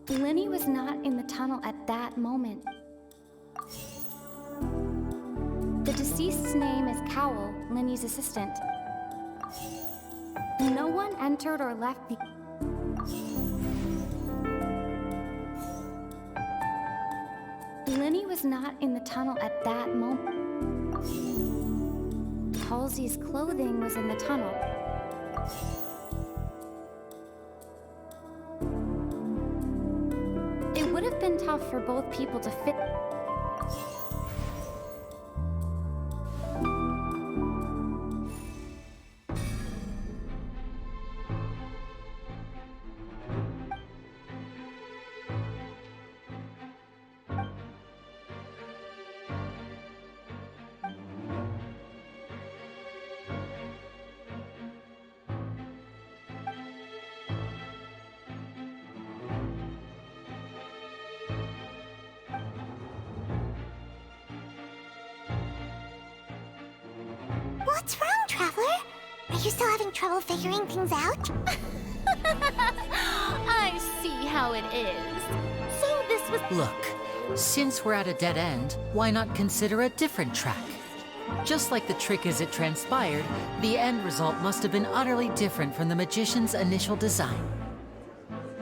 Linny was not in the tunnel at that moment. The deceased's name is Cowell, Linny's assistant. No one entered or left the... Linny was not in the tunnel at that moment. Halsey's clothing was in the tunnel. It would have been tough for both people to fit. What's wrong, Traveler? Are you still having trouble figuring things out? I see how it is. So this was... Look, since we're at a dead end, why not consider a different track? Just like the trick as it transpired, the end result must have been utterly different from the magician's initial design.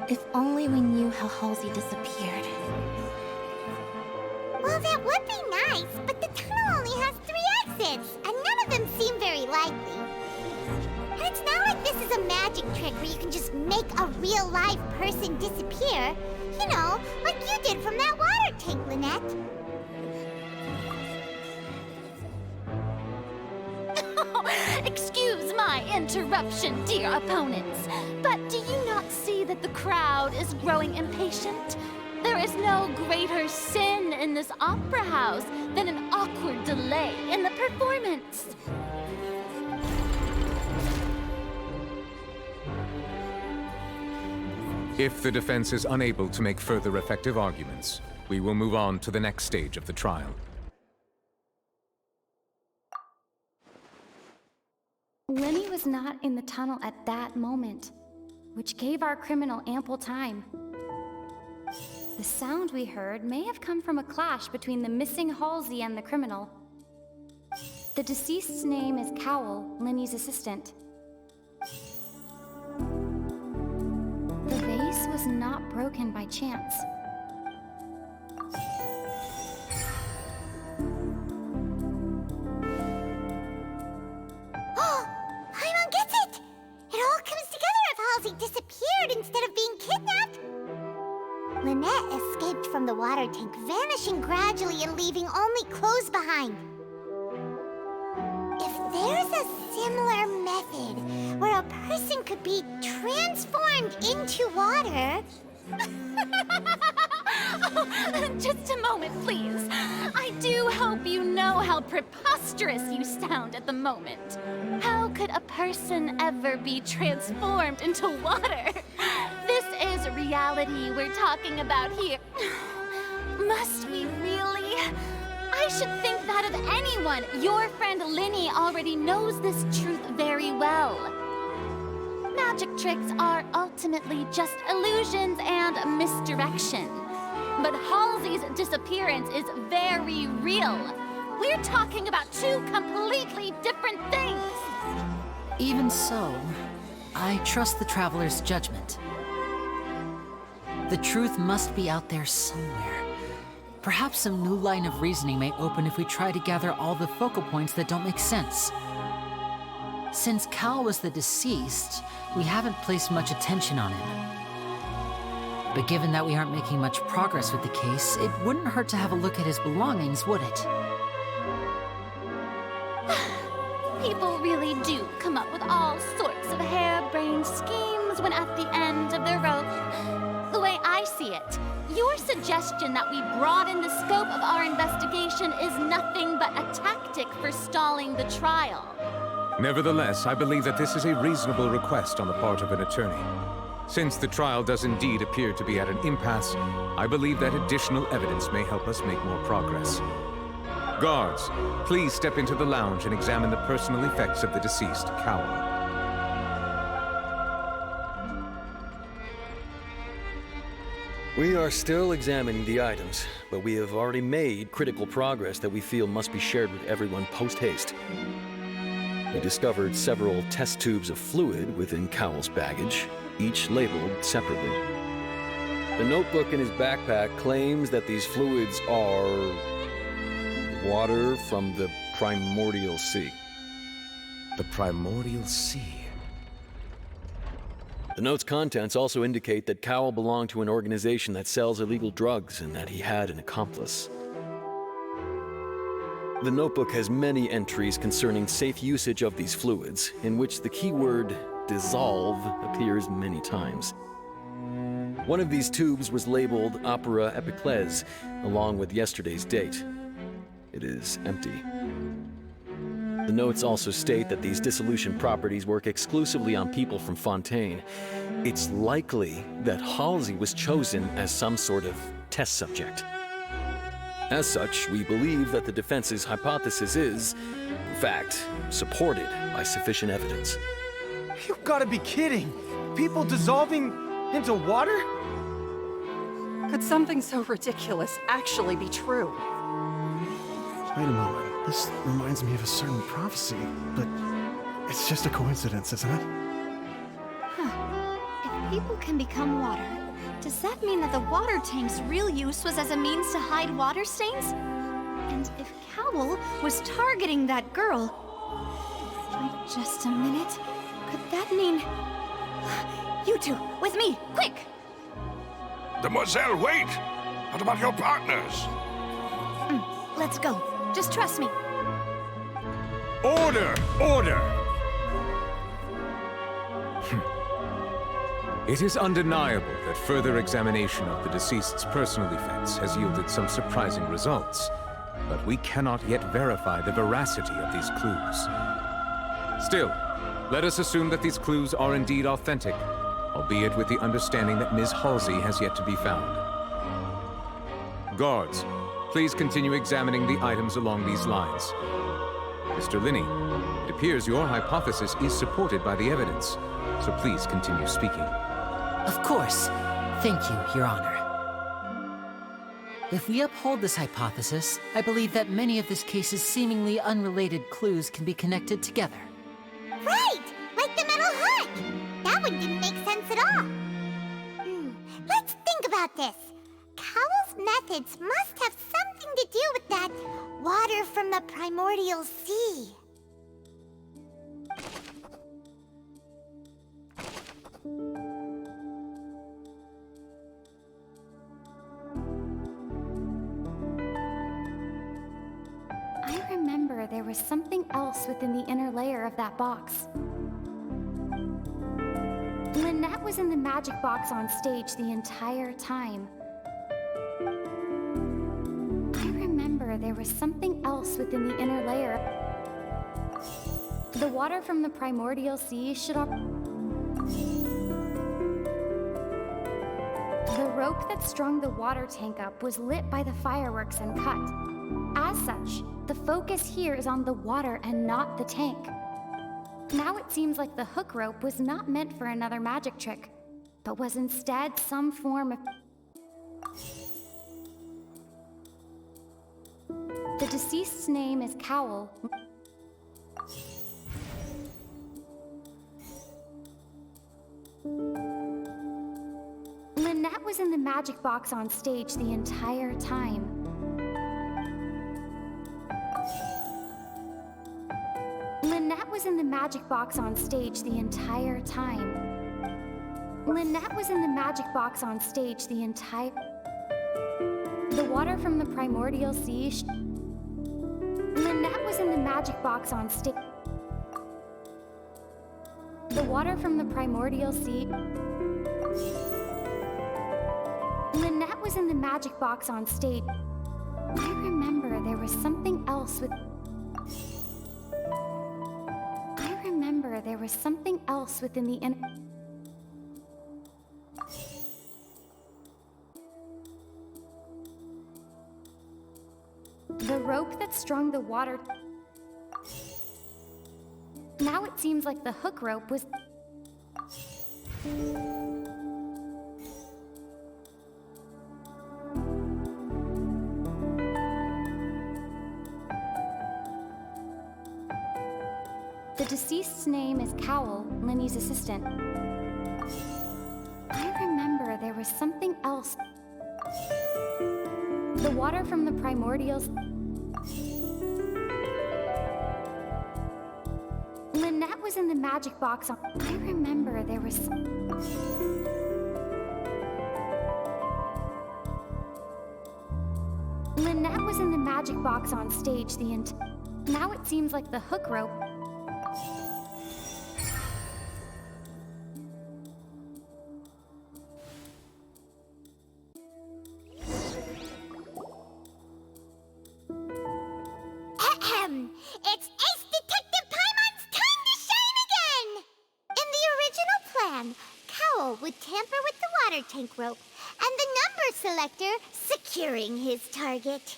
If only we knew how Halsey disappeared. Well, that would be nice, but the tunnel only has 3 exits, and none of them seem very likely. And it's not like this is a magic trick where you can just make a real live person disappear. You know, like you did from that water tank, Lynette. Excuse my interruption, dear opponents, but do you not see that the crowd is growing impatient? There is no greater sin in this opera house than an awkward delay in the performance. If the defense is unable to make further effective arguments, we will move on to the next stage of the trial. Lenny was not in the tunnel at that moment, which gave our criminal ample time. The sound we heard may have come from a clash between the missing Halsey and the criminal. The deceased's name is Cowell, Lenny's assistant. The vase was not broken by chance. Paimon gets it! It all comes together if Halsey disappeared instead of being kidnapped. Lynette escaped from the water tank, vanishing gradually and leaving only clothes behind. If there's a similar method where a person could be transformed into water... Oh, just a moment, please. I do hope you know how preposterous you sound at the moment. How could a person ever be transformed into water? This is reality we're talking about here. Must we really? I should think that of anyone. Your friend Linny already knows this truth very well. Magic tricks are ultimately just illusions and misdirection. But Halsey's disappearance is very real. We're talking about 2 completely different things. Even so, I trust the Traveler's judgment. The truth must be out there somewhere. Perhaps some new line of reasoning may open if we try to gather all the focal points that don't make sense. Since Cal was the deceased, we haven't placed much attention on him. But given that we aren't making much progress with the case, it wouldn't hurt to have a look at his belongings, would it? People really do come up with all sorts of harebrained schemes when at the end of their rope. The way I see it, your suggestion that we broaden the scope of our investigation is nothing but a tactic for stalling the trial. Nevertheless, I believe that this is a reasonable request on the part of an attorney. Since the trial does indeed appear to be at an impasse, I believe that additional evidence may help us make more progress. Guards, please step into the lounge and examine the personal effects of the deceased, Cowell. We are still examining the items, but we have already made critical progress that we feel must be shared with everyone post-haste. We discovered several test tubes of fluid within Cowell's baggage, each labeled separately. The notebook in his backpack claims that these fluids are water from the primordial sea. The primordial sea? The note's contents also indicate that Cowell belonged to an organization that sells illegal drugs and that he had an accomplice. The notebook has many entries concerning safe usage of these fluids, in which the keyword dissolve appears many times. One of these tubes was labeled Opera Epiclese, along with yesterday's date. It is empty. The notes also state that these dissolution properties work exclusively on people from Fontaine. It's likely that Halsey was chosen as some sort of test subject. As such, we believe that the defense's hypothesis is, in fact, supported by sufficient evidence. You've gotta be kidding! People dissolving into water? Could something so ridiculous actually be true? Wait a moment. This reminds me of a certain prophecy, but it's just a coincidence, isn't it? If people can become water, does that mean that the water tank's real use was as a means to hide water stains? And if Cowl was targeting that girl... Wait just a minute. Could that mean... You two, with me, quick! Demoiselle, wait! What about your partners? Let's go. Just trust me. Order! Order! It is undeniable that further examination of the deceased's personal effects has yielded some surprising results, but we cannot yet verify the veracity of these clues. Still, let us assume that these clues are indeed authentic, albeit with the understanding that Ms. Halsey has yet to be found. Guards, please continue examining the items along these lines. Mr. Linney, it appears your hypothesis is supported by the evidence, so please continue speaking. Of course. Thank you, Your Honor. If we uphold this hypothesis, I believe that many of this case's seemingly unrelated clues can be connected together. Right! Like the metal hook! That one didn't make sense at all. Let's think about this. Cowell's methods must have something to do with that water from the primordial sea. I remember there was something else within the inner layer of that box. Lynette was in the magic box on stage the entire time. I remember there was something else within the inner layer. The water from the primordial sea should have... The rope that strung the water tank up was lit by the fireworks and cut. As such, the focus here is on the water and not the tank. Now it seems like the hook rope was not meant for another magic trick, but was instead some form of... The deceased's name is Cowell. Lynette was in the magic box on stage the entire time. Lynette was in the magic box on stage the entire time. Lynette was in the magic box on stage the entire... The water from the primordial sea... Lynette was in the magic box on stage... The water from the primordial sea... Lynette was in the magic box on stage... I remember there was something else with... There was something else within the inner... The rope that strung the water... Now it seems like the hook rope was... The deceased's name is Cowell, Linny's assistant. I remember there was something else. The water from the primordials... Lynette was in the magic box on... I remember there was Lynette was in the magic box on stage the entire... Now it seems like the hook rope... It's Ace Detective Paimon's time to shine again! In the original plan, Cowell would tamper with the water tank rope and the number selector securing his target.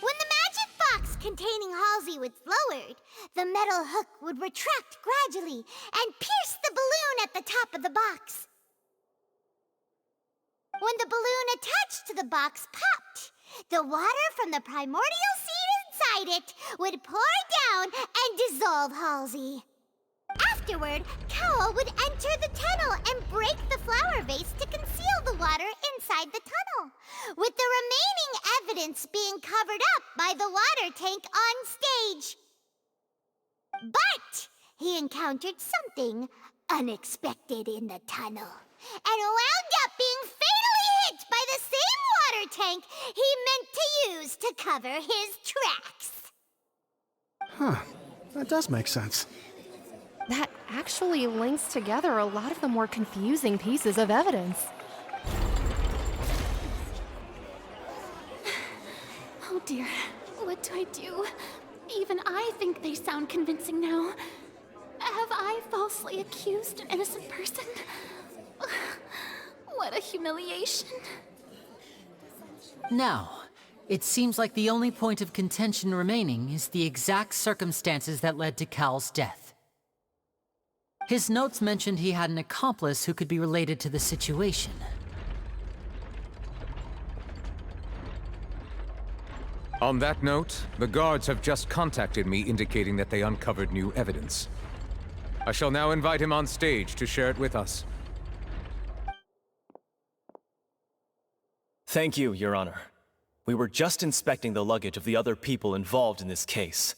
When the magic box containing Halsey was lowered, the metal hook would retract gradually and pierce the balloon at the top of the box. When the balloon attached to the box popped, the water from the primordial seed inside it would pour down and dissolve Halsey. Afterward, Cowell would enter the tunnel and break the flower vase to conceal the water inside the tunnel, with the remaining evidence being covered up by the water tank on stage. But he encountered something unexpected in the tunnel, and wound up being fatally hit by the same water tank he meant to use to cover his tracks. Huh. That does make sense. That actually links together a lot of the more confusing pieces of evidence. Oh dear, what do I do? Even I think they sound convincing now. Have I falsely accused an innocent person? What a humiliation. Now, it seems like the only point of contention remaining is the exact circumstances that led to Cal's death. His notes mentioned he had an accomplice who could be related to the situation. On that note, the guards have just contacted me indicating that they uncovered new evidence. I shall now invite him on stage to share it with us. Thank you, Your Honor. We were just inspecting the luggage of the other people involved in this case.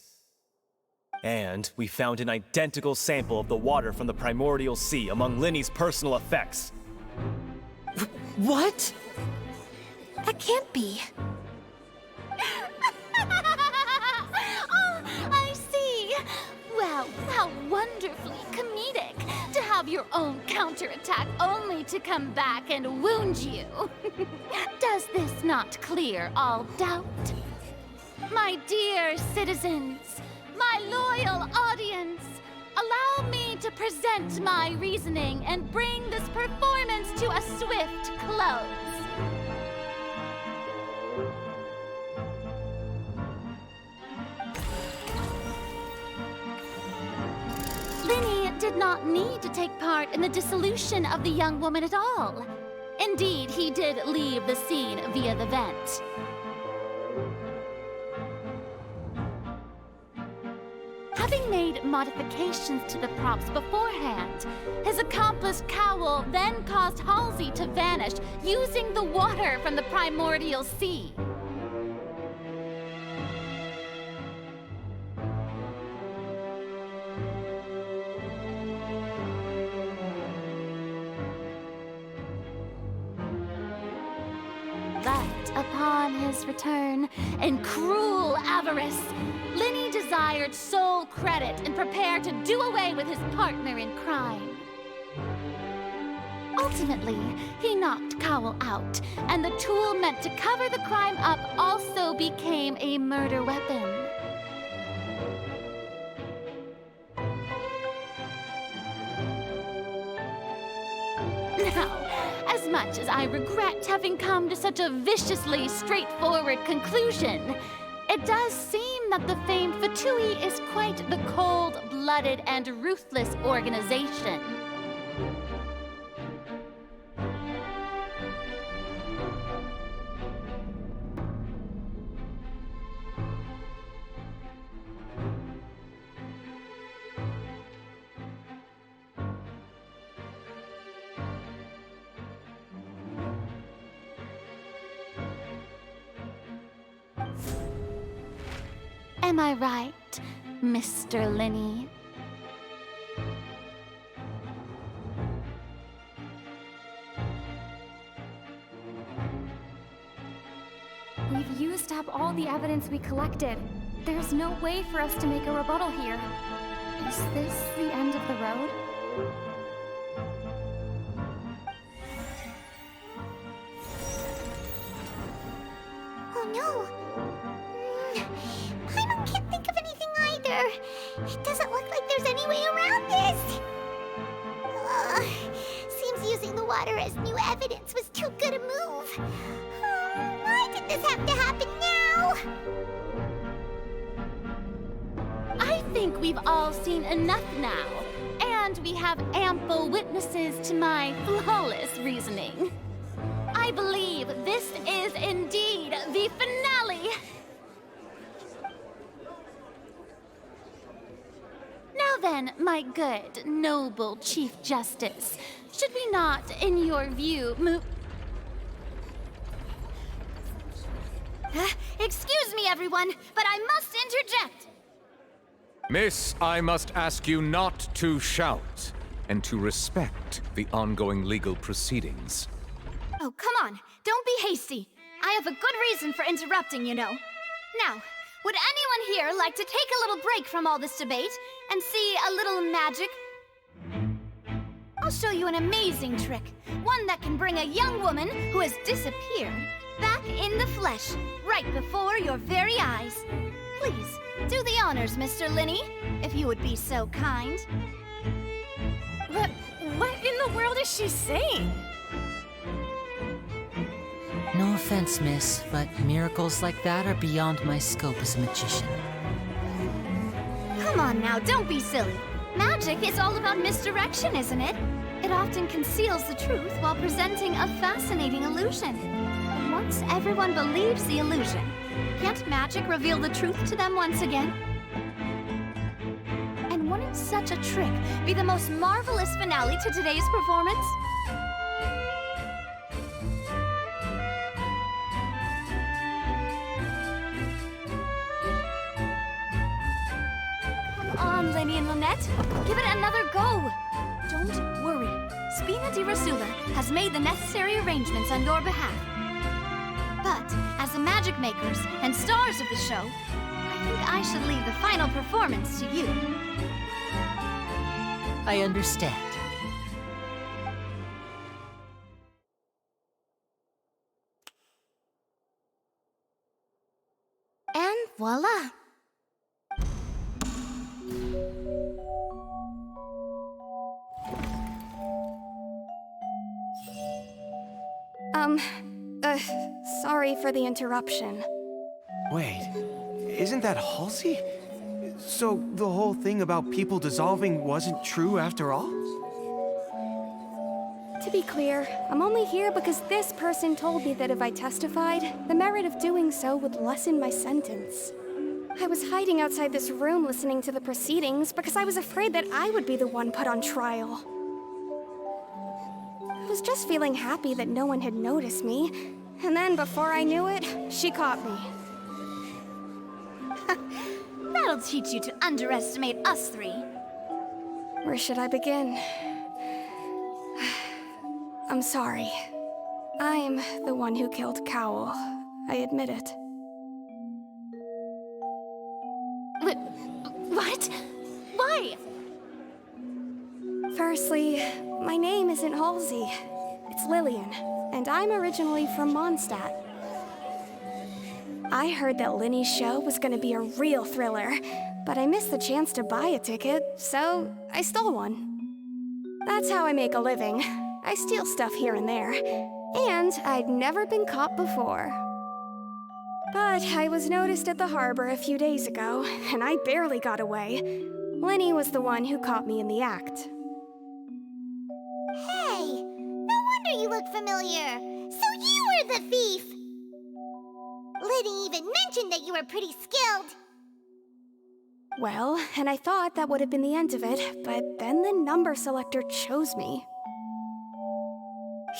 And we found an identical sample of the water from the primordial sea among Linny's personal effects. What? That can't be. Oh, I see. Well, how wonderfully comedic to have your own counterattack only to come back and wound you. Does this not clear all doubt? My dear citizens, my loyal audience, allow me to present my reasoning and bring this performance to a swift close. Linny did not need to take part in the dissolution of the young woman at all. Indeed, he did leave the scene via the vent. Having made modifications to the props beforehand, his accomplice Cowell then caused Halsey to vanish using the water from the primordial sea. But upon his return, in cruel avarice, Linny desired sole credit and prepared to do away with his partner in crime. Ultimately, he knocked Cowell out, and the tool meant to cover the crime up also became a murder weapon. Now, as much as I regret having come to such a viciously straightforward conclusion, it does seem that the famed Fatui is quite the cold-blooded and ruthless organization. Am I right, Mr. Linny? We've used up all the evidence we collected. There's no way for us to make a rebuttal here. Is this the end of the road? Oh no! Paimon can't think of anything either. It doesn't look like there's any way around this. Seems using the water as new evidence was too good a move. Why did this have to happen now? think we've all seen enough now, and we have ample witnesses to my flawless reasoning. I believe this is indeed the finale. Now then, my good, noble Chief Justice, should we not, in your view, move... Excuse me, everyone, but I must interject. Miss, I must ask you not to shout, and to respect the ongoing legal proceedings. Oh, come on. Don't be hasty. I have a good reason for interrupting, you know. Now, would anyone here like to take a little break from all this debate and see a little magic? I'll show you an amazing trick. One that can bring a young woman who has disappeared back in the flesh, right before your very eyes. Please, do the honors, Mr. Linny, if you would be so kind. What in the world is she saying? No offense, miss, but miracles like that are beyond my scope as a magician. Come on now, don't be silly. Magic is all about misdirection, isn't it? It often conceals the truth while presenting a fascinating illusion. And once everyone believes the illusion, can't magic reveal the truth to them once again? And wouldn't such a trick be the most marvelous finale to today's performance? Come on, Lenny and Lynette. Give it another go. Don't worry. Spina di Rasula has made the necessary arrangements on your behalf. But, as the magic makers and stars of the show, I think I should leave the final performance to you. I understand. And voila! Sorry for the interruption. Wait, isn't that Halsey? So the whole thing about people dissolving wasn't true after all? To be clear, I'm only here because this person told me that if I testified, the merit of doing so would lessen my sentence. I was hiding outside this room listening to the proceedings because I was afraid that I would be the one put on trial. I was just feeling happy that no one had noticed me, and then before I knew it, she caught me. That'll teach you to underestimate us three. Where should I begin? I'm sorry. I'm the one who killed Cowell. I admit it. What? Why? Firstly, my name isn't Halsey. It's Lillian, and I'm originally from Mondstadt. I heard that Linny's show was gonna be a real thriller, but I missed the chance to buy a ticket, so I stole one. That's how I make a living. I steal stuff here and there, and I'd never been caught before. But I was noticed at the harbor a few days ago, and I barely got away. Linny was the one who caught me in the act. Hey, no wonder you look familiar. So you were the thief. Liddy even mentioned that you were pretty skilled. Well, and I thought that would have been the end of it, but then the number selector chose me.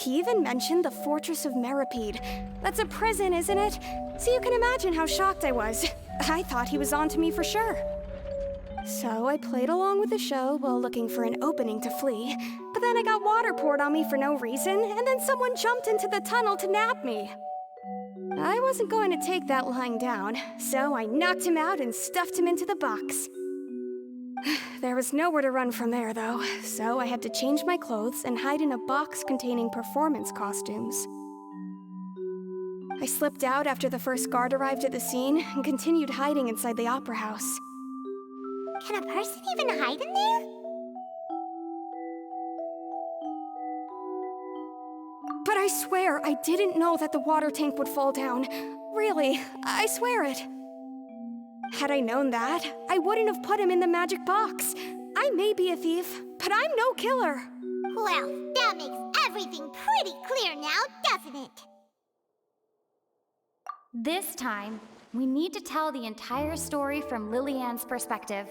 He even mentioned the Fortress of Meripede. That's a prison, isn't it? So you can imagine how shocked I was. I thought he was onto me for sure. So I played along with the show while looking for an opening to flee, but then I got water poured on me for no reason, and then someone jumped into the tunnel to nab me. I wasn't going to take that lying down, so I knocked him out and stuffed him into the box. There was nowhere to run from there, though, so I had to change my clothes and hide in a box containing performance costumes. I slipped out after the first guard arrived at the scene and continued hiding inside the opera house. Can a person even hide in there? But I swear I didn't know that the water tank would fall down. Really, I swear it. Had I known that, I wouldn't have put him in the magic box. I may be a thief, but I'm no killer. Well, that makes everything pretty clear now, doesn't it? This time, we need to tell the entire story from Lillian's perspective.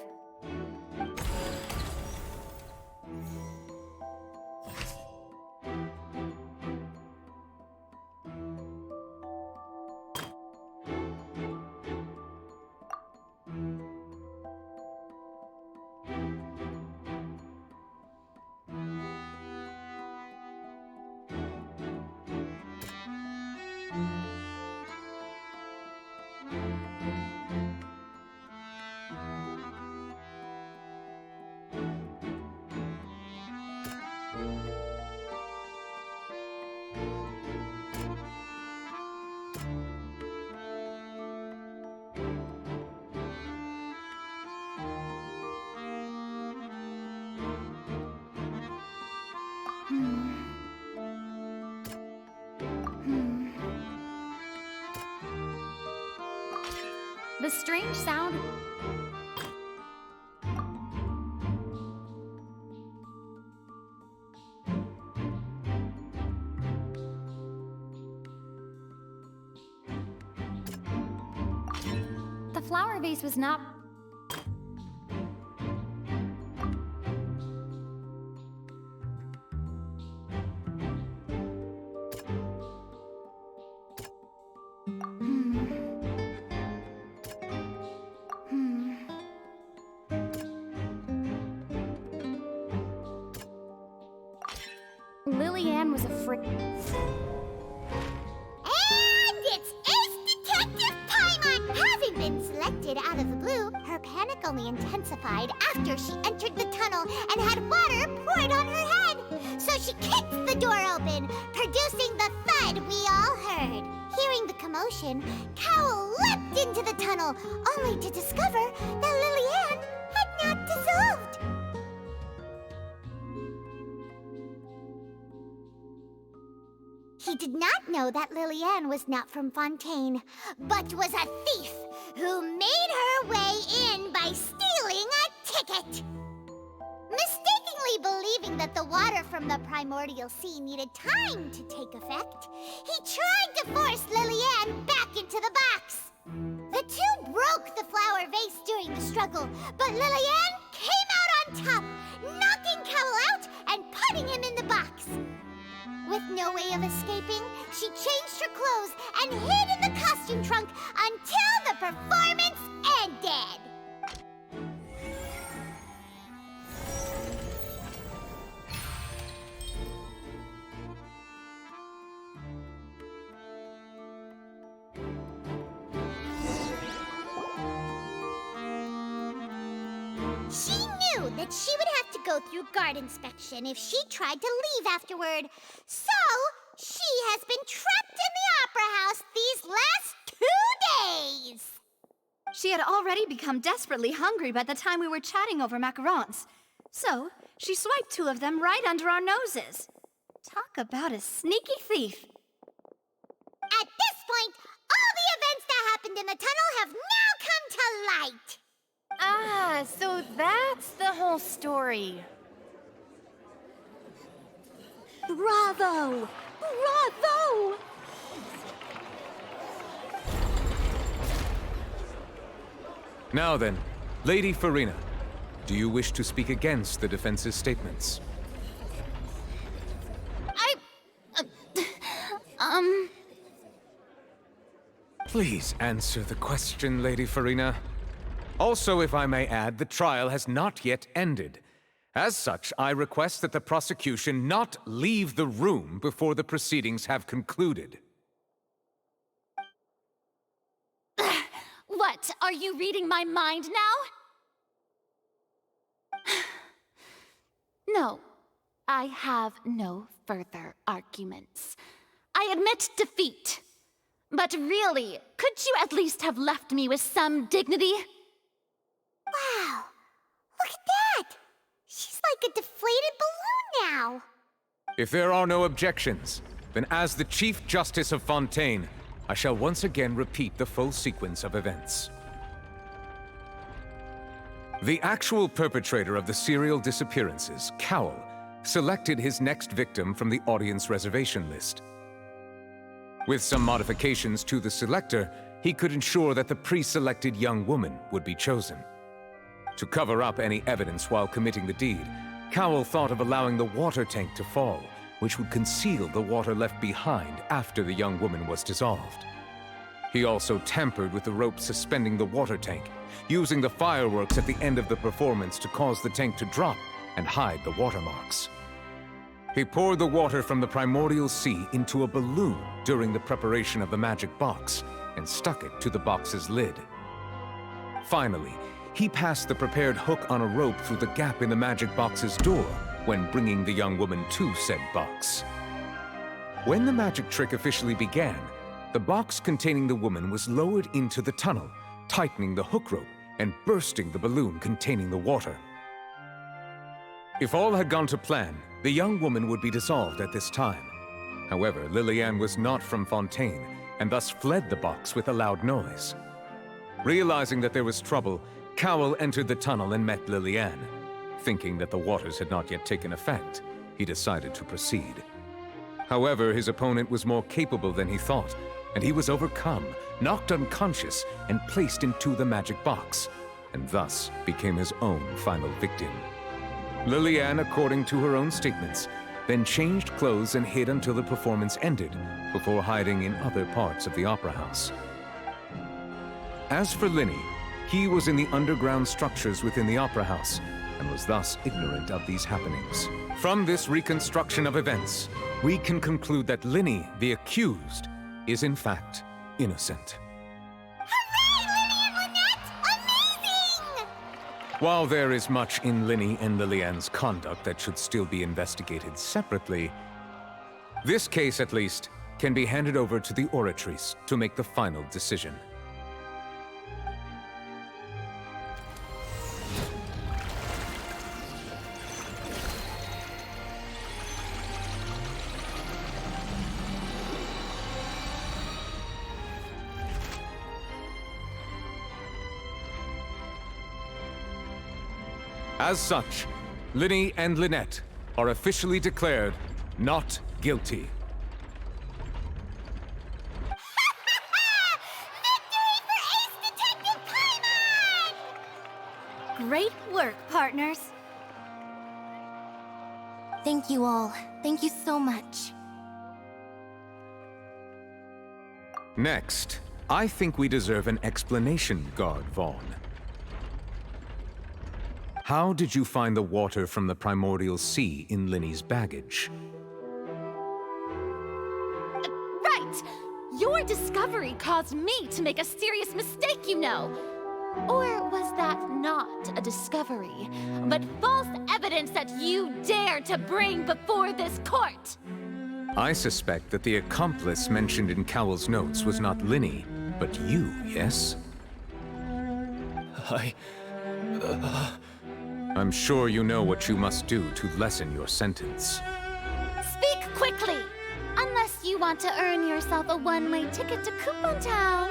The strange sound... The flower vase was not... Lillian was afraid... And it's Ace Detective Paimon! Having been selected out of the blue, her panic only intensified after she entered the tunnel and had water poured on her head. So she kicked the door open, producing the thud we all heard. Hearing the commotion, Cowl leapt into the tunnel, only to discover that Lillian had not dissolved. He did not know that Lillian was not from Fontaine, but was a thief who made her way in by stealing a ticket. Mistakenly believing that the water from the primordial sea needed time to take effect, he tried to force Lillian back into the box. The two broke the flower vase during the struggle, but Lillian came out on top, knocking Cowl out and putting him in the box. With no way of escaping, she changed her clothes and hid in the costume trunk until the performance ended. She knew that she would have to go through guard inspection if she tried to leave afterward. So, she has been trapped in the Opera House these last 2 days. She had already become desperately hungry by the time we were chatting over macarons. So, she swiped 2 of them right under our noses. Talk about a sneaky thief. At this point, all the events that happened in the tunnel have now come to light. Ah, so that's the whole story. Bravo! Bravo! Now then, Lady Farina, do you wish to speak against the defense's statements? Please answer the question, Lady Farina. Also, if I may add, the trial has not yet ended. As such, I request that the prosecution not leave the room before the proceedings have concluded. What? Are you reading my mind now? No, I have no further arguments. I admit defeat. But really, could you at least have left me with some dignity? Wow, look at that! She's like a deflated balloon now. If there are no objections, then as the Chief Justice of Fontaine, I shall once again repeat the full sequence of events. The actual perpetrator of the serial disappearances, Cowell, selected his next victim from the audience reservation list. With some modifications to the selector, he could ensure that the pre-selected young woman would be chosen. To cover up any evidence while committing the deed, Cowell thought of allowing the water tank to fall, which would conceal the water left behind after the young woman was dissolved. He also tampered with the rope suspending the water tank, using the fireworks at the end of the performance to cause the tank to drop and hide the watermarks. He poured the water from the primordial sea into a balloon during the preparation of the magic box and stuck it to the box's lid. Finally, he passed the prepared hook on a rope through the gap in the magic box's door when bringing the young woman to said box. When the magic trick officially began, the box containing the woman was lowered into the tunnel, tightening the hook rope and bursting the balloon containing the water. If all had gone to plan, the young woman would be dissolved at this time. However, Lillian was not from Fontaine and thus fled the box with a loud noise. Realizing that there was trouble, Cowell entered the tunnel and met Lillian. Thinking that the waters had not yet taken effect, he decided to proceed. However, his opponent was more capable than he thought, and he was overcome, knocked unconscious, and placed into the magic box, and thus became his own final victim. Lillian, according to her own statements, then changed clothes and hid until the performance ended, before hiding in other parts of the opera house. As for Linny, he was in the underground structures within the opera house, and was thus ignorant of these happenings. From this reconstruction of events, we can conclude that Linny, the accused, is in fact innocent. While there is much in Linny and Lillian's conduct that should still be investigated separately, this case, at least, can be handed over to the Oratrice to make the final decision. As such, Linny and Lynette are officially declared not guilty. Great work, partners. Thank you all. Thank you so much. Next, I think we deserve an explanation, Guard Vaughn. How did you find the water from the primordial sea in Linny's baggage? Right! Your discovery caused me to make a serious mistake, you know. Or was that not a discovery, but false evidence that you dare to bring before this court? I suspect that the accomplice mentioned in Cowell's notes was not Linny, but you, yes? I'm sure you know what you must do to lessen your sentence. Speak quickly! Unless you want to earn yourself a one-way ticket to Coupon Town.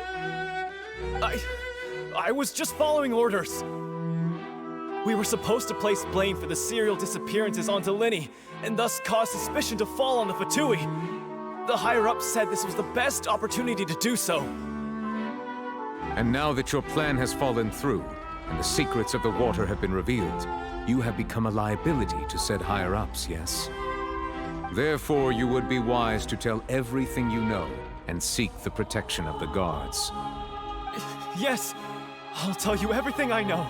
I was just following orders. We were supposed to place blame for the serial disappearances onto Linny, and thus cause suspicion to fall on the Fatui. The higher-ups said this was the best opportunity to do so. And now that your plan has fallen through, and the secrets of the water have been revealed, you have become a liability to said higher-ups, yes? Therefore, you would be wise to tell everything you know and seek the protection of the guards. Yes, I'll tell you everything I know.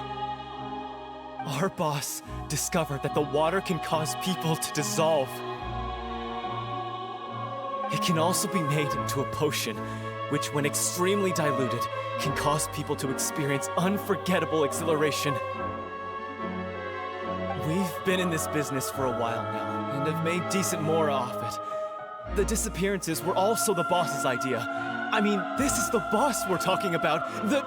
Our boss discovered that the water can cause people to dissolve. It can also be made into a potion, which, when extremely diluted, can cause people to experience unforgettable exhilaration. We've been in this business for a while now, and have made decent more off it. The disappearances were also the boss's idea. I mean, this is the boss we're talking about. The...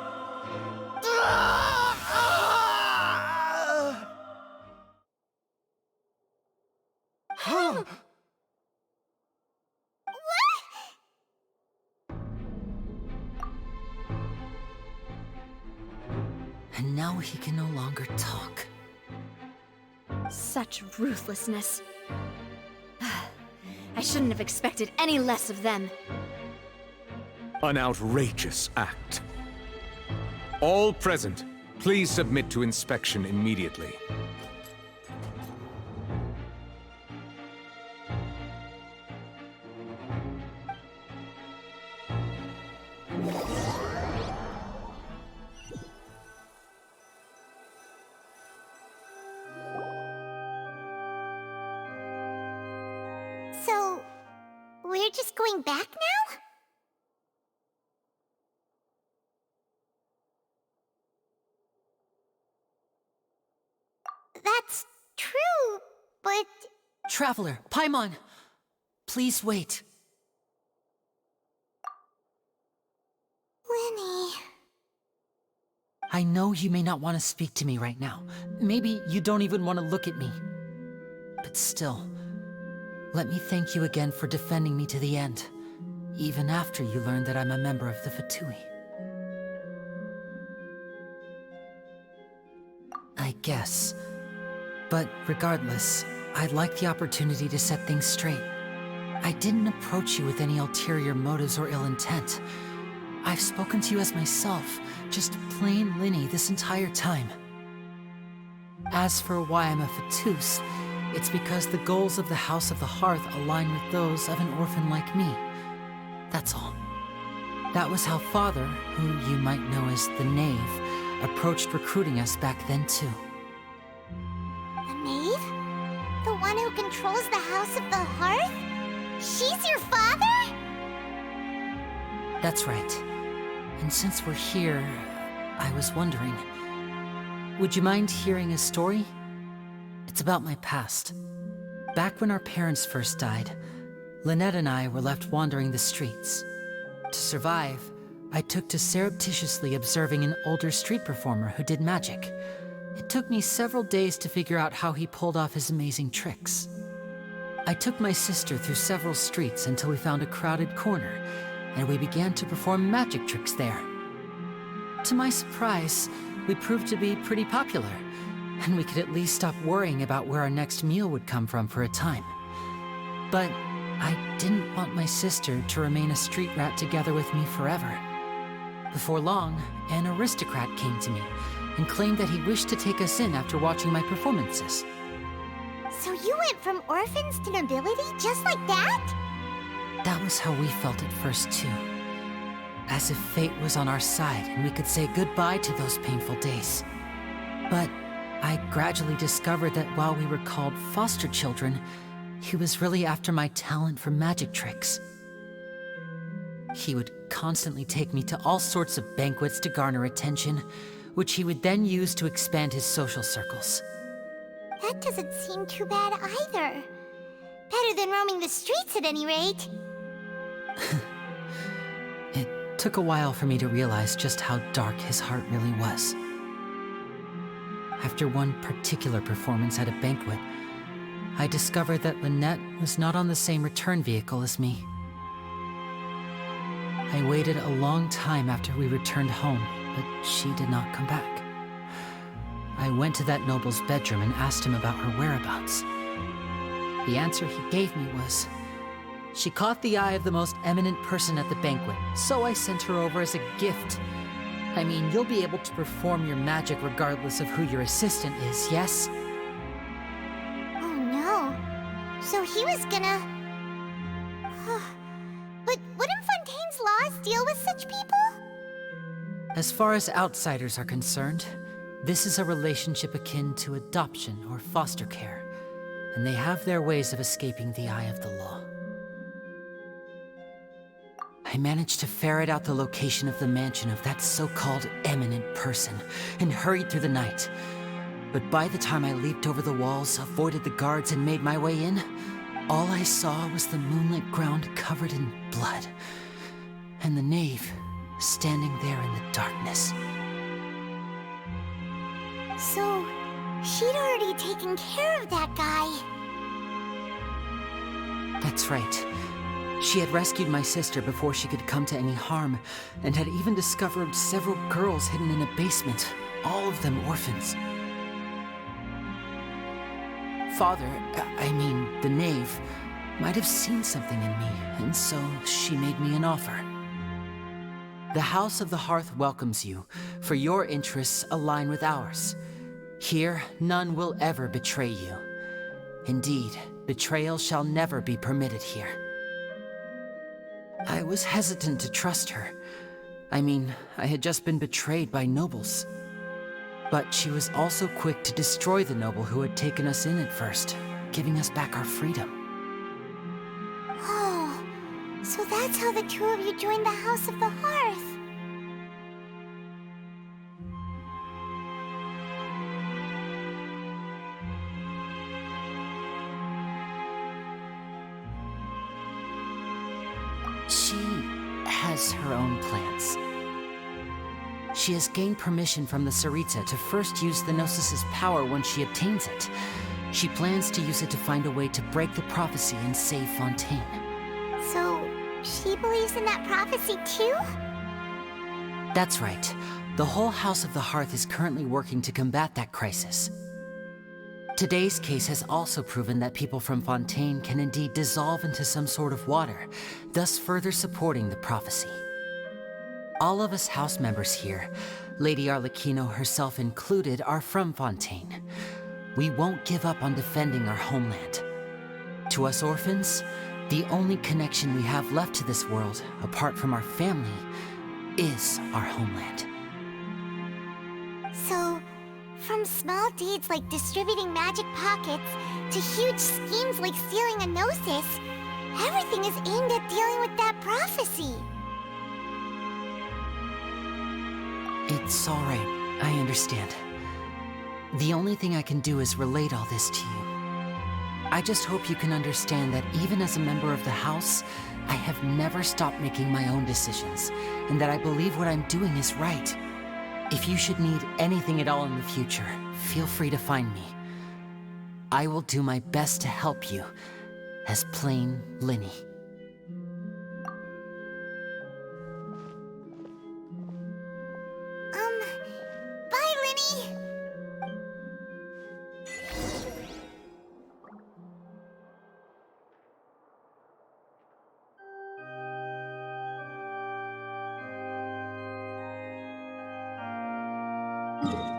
And now he can no longer talk. Such ruthlessness. I shouldn't have expected any less of them. An outrageous act. All present, please submit to inspection immediately. So, we're just going back now? That's true, but... Traveler, Paimon! Please wait. Lenny... I know you may not want to speak to me right now. Maybe you don't even want to look at me. But still, let me thank you again for defending me to the end, even after you learned that I'm a member of the Fatui. I guess. But regardless, I'd like the opportunity to set things straight. I didn't approach you with any ulterior motives or ill intent. I've spoken to you as myself, just plain Linny this entire time. As for why I'm a Fatus, it's because the goals of the House of the Hearth align with those of an orphan like me. That's all. That was how Father, who you might know as the Knave, approached recruiting us back then too. The Knave? The one who controls the House of the Hearth? She's your father? That's right. And since we're here, I was wondering, would you mind hearing a story? It's about my past. Back when our parents first died, Lynette and I were left wandering the streets. To survive, I took to surreptitiously observing an older street performer who did magic. It took me several days to figure out how he pulled off his amazing tricks. I took my sister through several streets until we found a crowded corner, and we began to perform magic tricks there. To my surprise, we proved to be pretty popular, and we could at least stop worrying about where our next meal would come from for a time. But I didn't want my sister to remain a street rat together with me forever. Before long, an aristocrat came to me and claimed that he wished to take us in after watching my performances. So you went from orphans to nobility just like that? That was how we felt at first, too. As if fate was on our side and we could say goodbye to those painful days. But I gradually discovered that while we were called foster children, he was really after my talent for magic tricks. He would constantly take me to all sorts of banquets to garner attention, which he would then use to expand his social circles. That doesn't seem too bad either. Better than roaming the streets at any rate. It took a while for me to realize just how dark his heart really was. After one particular performance at a banquet, I discovered that Lynette was not on the same return vehicle as me. I waited a long time after we returned home, but she did not come back. I went to that noble's bedroom and asked him about her whereabouts. The answer he gave me was, she caught the eye of the most eminent person at the banquet, so I sent her over as a gift. I mean, you'll be able to perform your magic regardless of who your assistant is, yes? Oh no. So he was gonna... But wouldn't Fontaine's laws deal with such people? As far as outsiders are concerned, this is a relationship akin to adoption or foster care, and they have their ways of escaping the eye of the law. I managed to ferret out the location of the mansion of that so-called eminent person and hurried through the night. But by the time I leaped over the walls, avoided the guards, and made my way in, all I saw was the moonlit ground covered in blood, and the knave standing there in the darkness. So, she'd already taken care of that guy. That's right. She had rescued my sister before she could come to any harm, and had even discovered several girls hidden in a basement, all of them orphans. Father, I mean, the knave, might have seen something in me, and so she made me an offer. The House of the Hearth welcomes you, for your interests align with ours. Here, none will ever betray you. Indeed, betrayal shall never be permitted here. I was hesitant to trust her. I mean, I had just been betrayed by nobles. But she was also quick to destroy the noble who had taken us in at first, giving us back our freedom. Oh, so that's how the two of you joined the House of the Hearth. She has her own plans. She has gained permission from the Tsaritsa to first use the Gnosis' power when she obtains it. She plans to use it to find a way to break the prophecy and save Fontaine. So, she believes in that prophecy too? That's right. The whole House of the Hearth is currently working to combat that crisis. Today's case has also proven that people from Fontaine can indeed dissolve into some sort of water, thus further supporting the prophecy. All of us house members here, Lady Arlecchino herself included, are from Fontaine. We won't give up on defending our homeland. To us orphans, the only connection we have left to this world, apart from our family, is our homeland. So, from small deeds like distributing magic pockets to huge schemes like stealing a Gnosis, everything is aimed at dealing with that prophecy. It's all right. I understand. The only thing I can do is relate all this to you. I just hope you can understand that even as a member of the House, I have never stopped making my own decisions, and that I believe what I'm doing is right. If you should need anything at all in the future, feel free to find me. I will do my best to help you, as plain Linny. Bye, Linny! you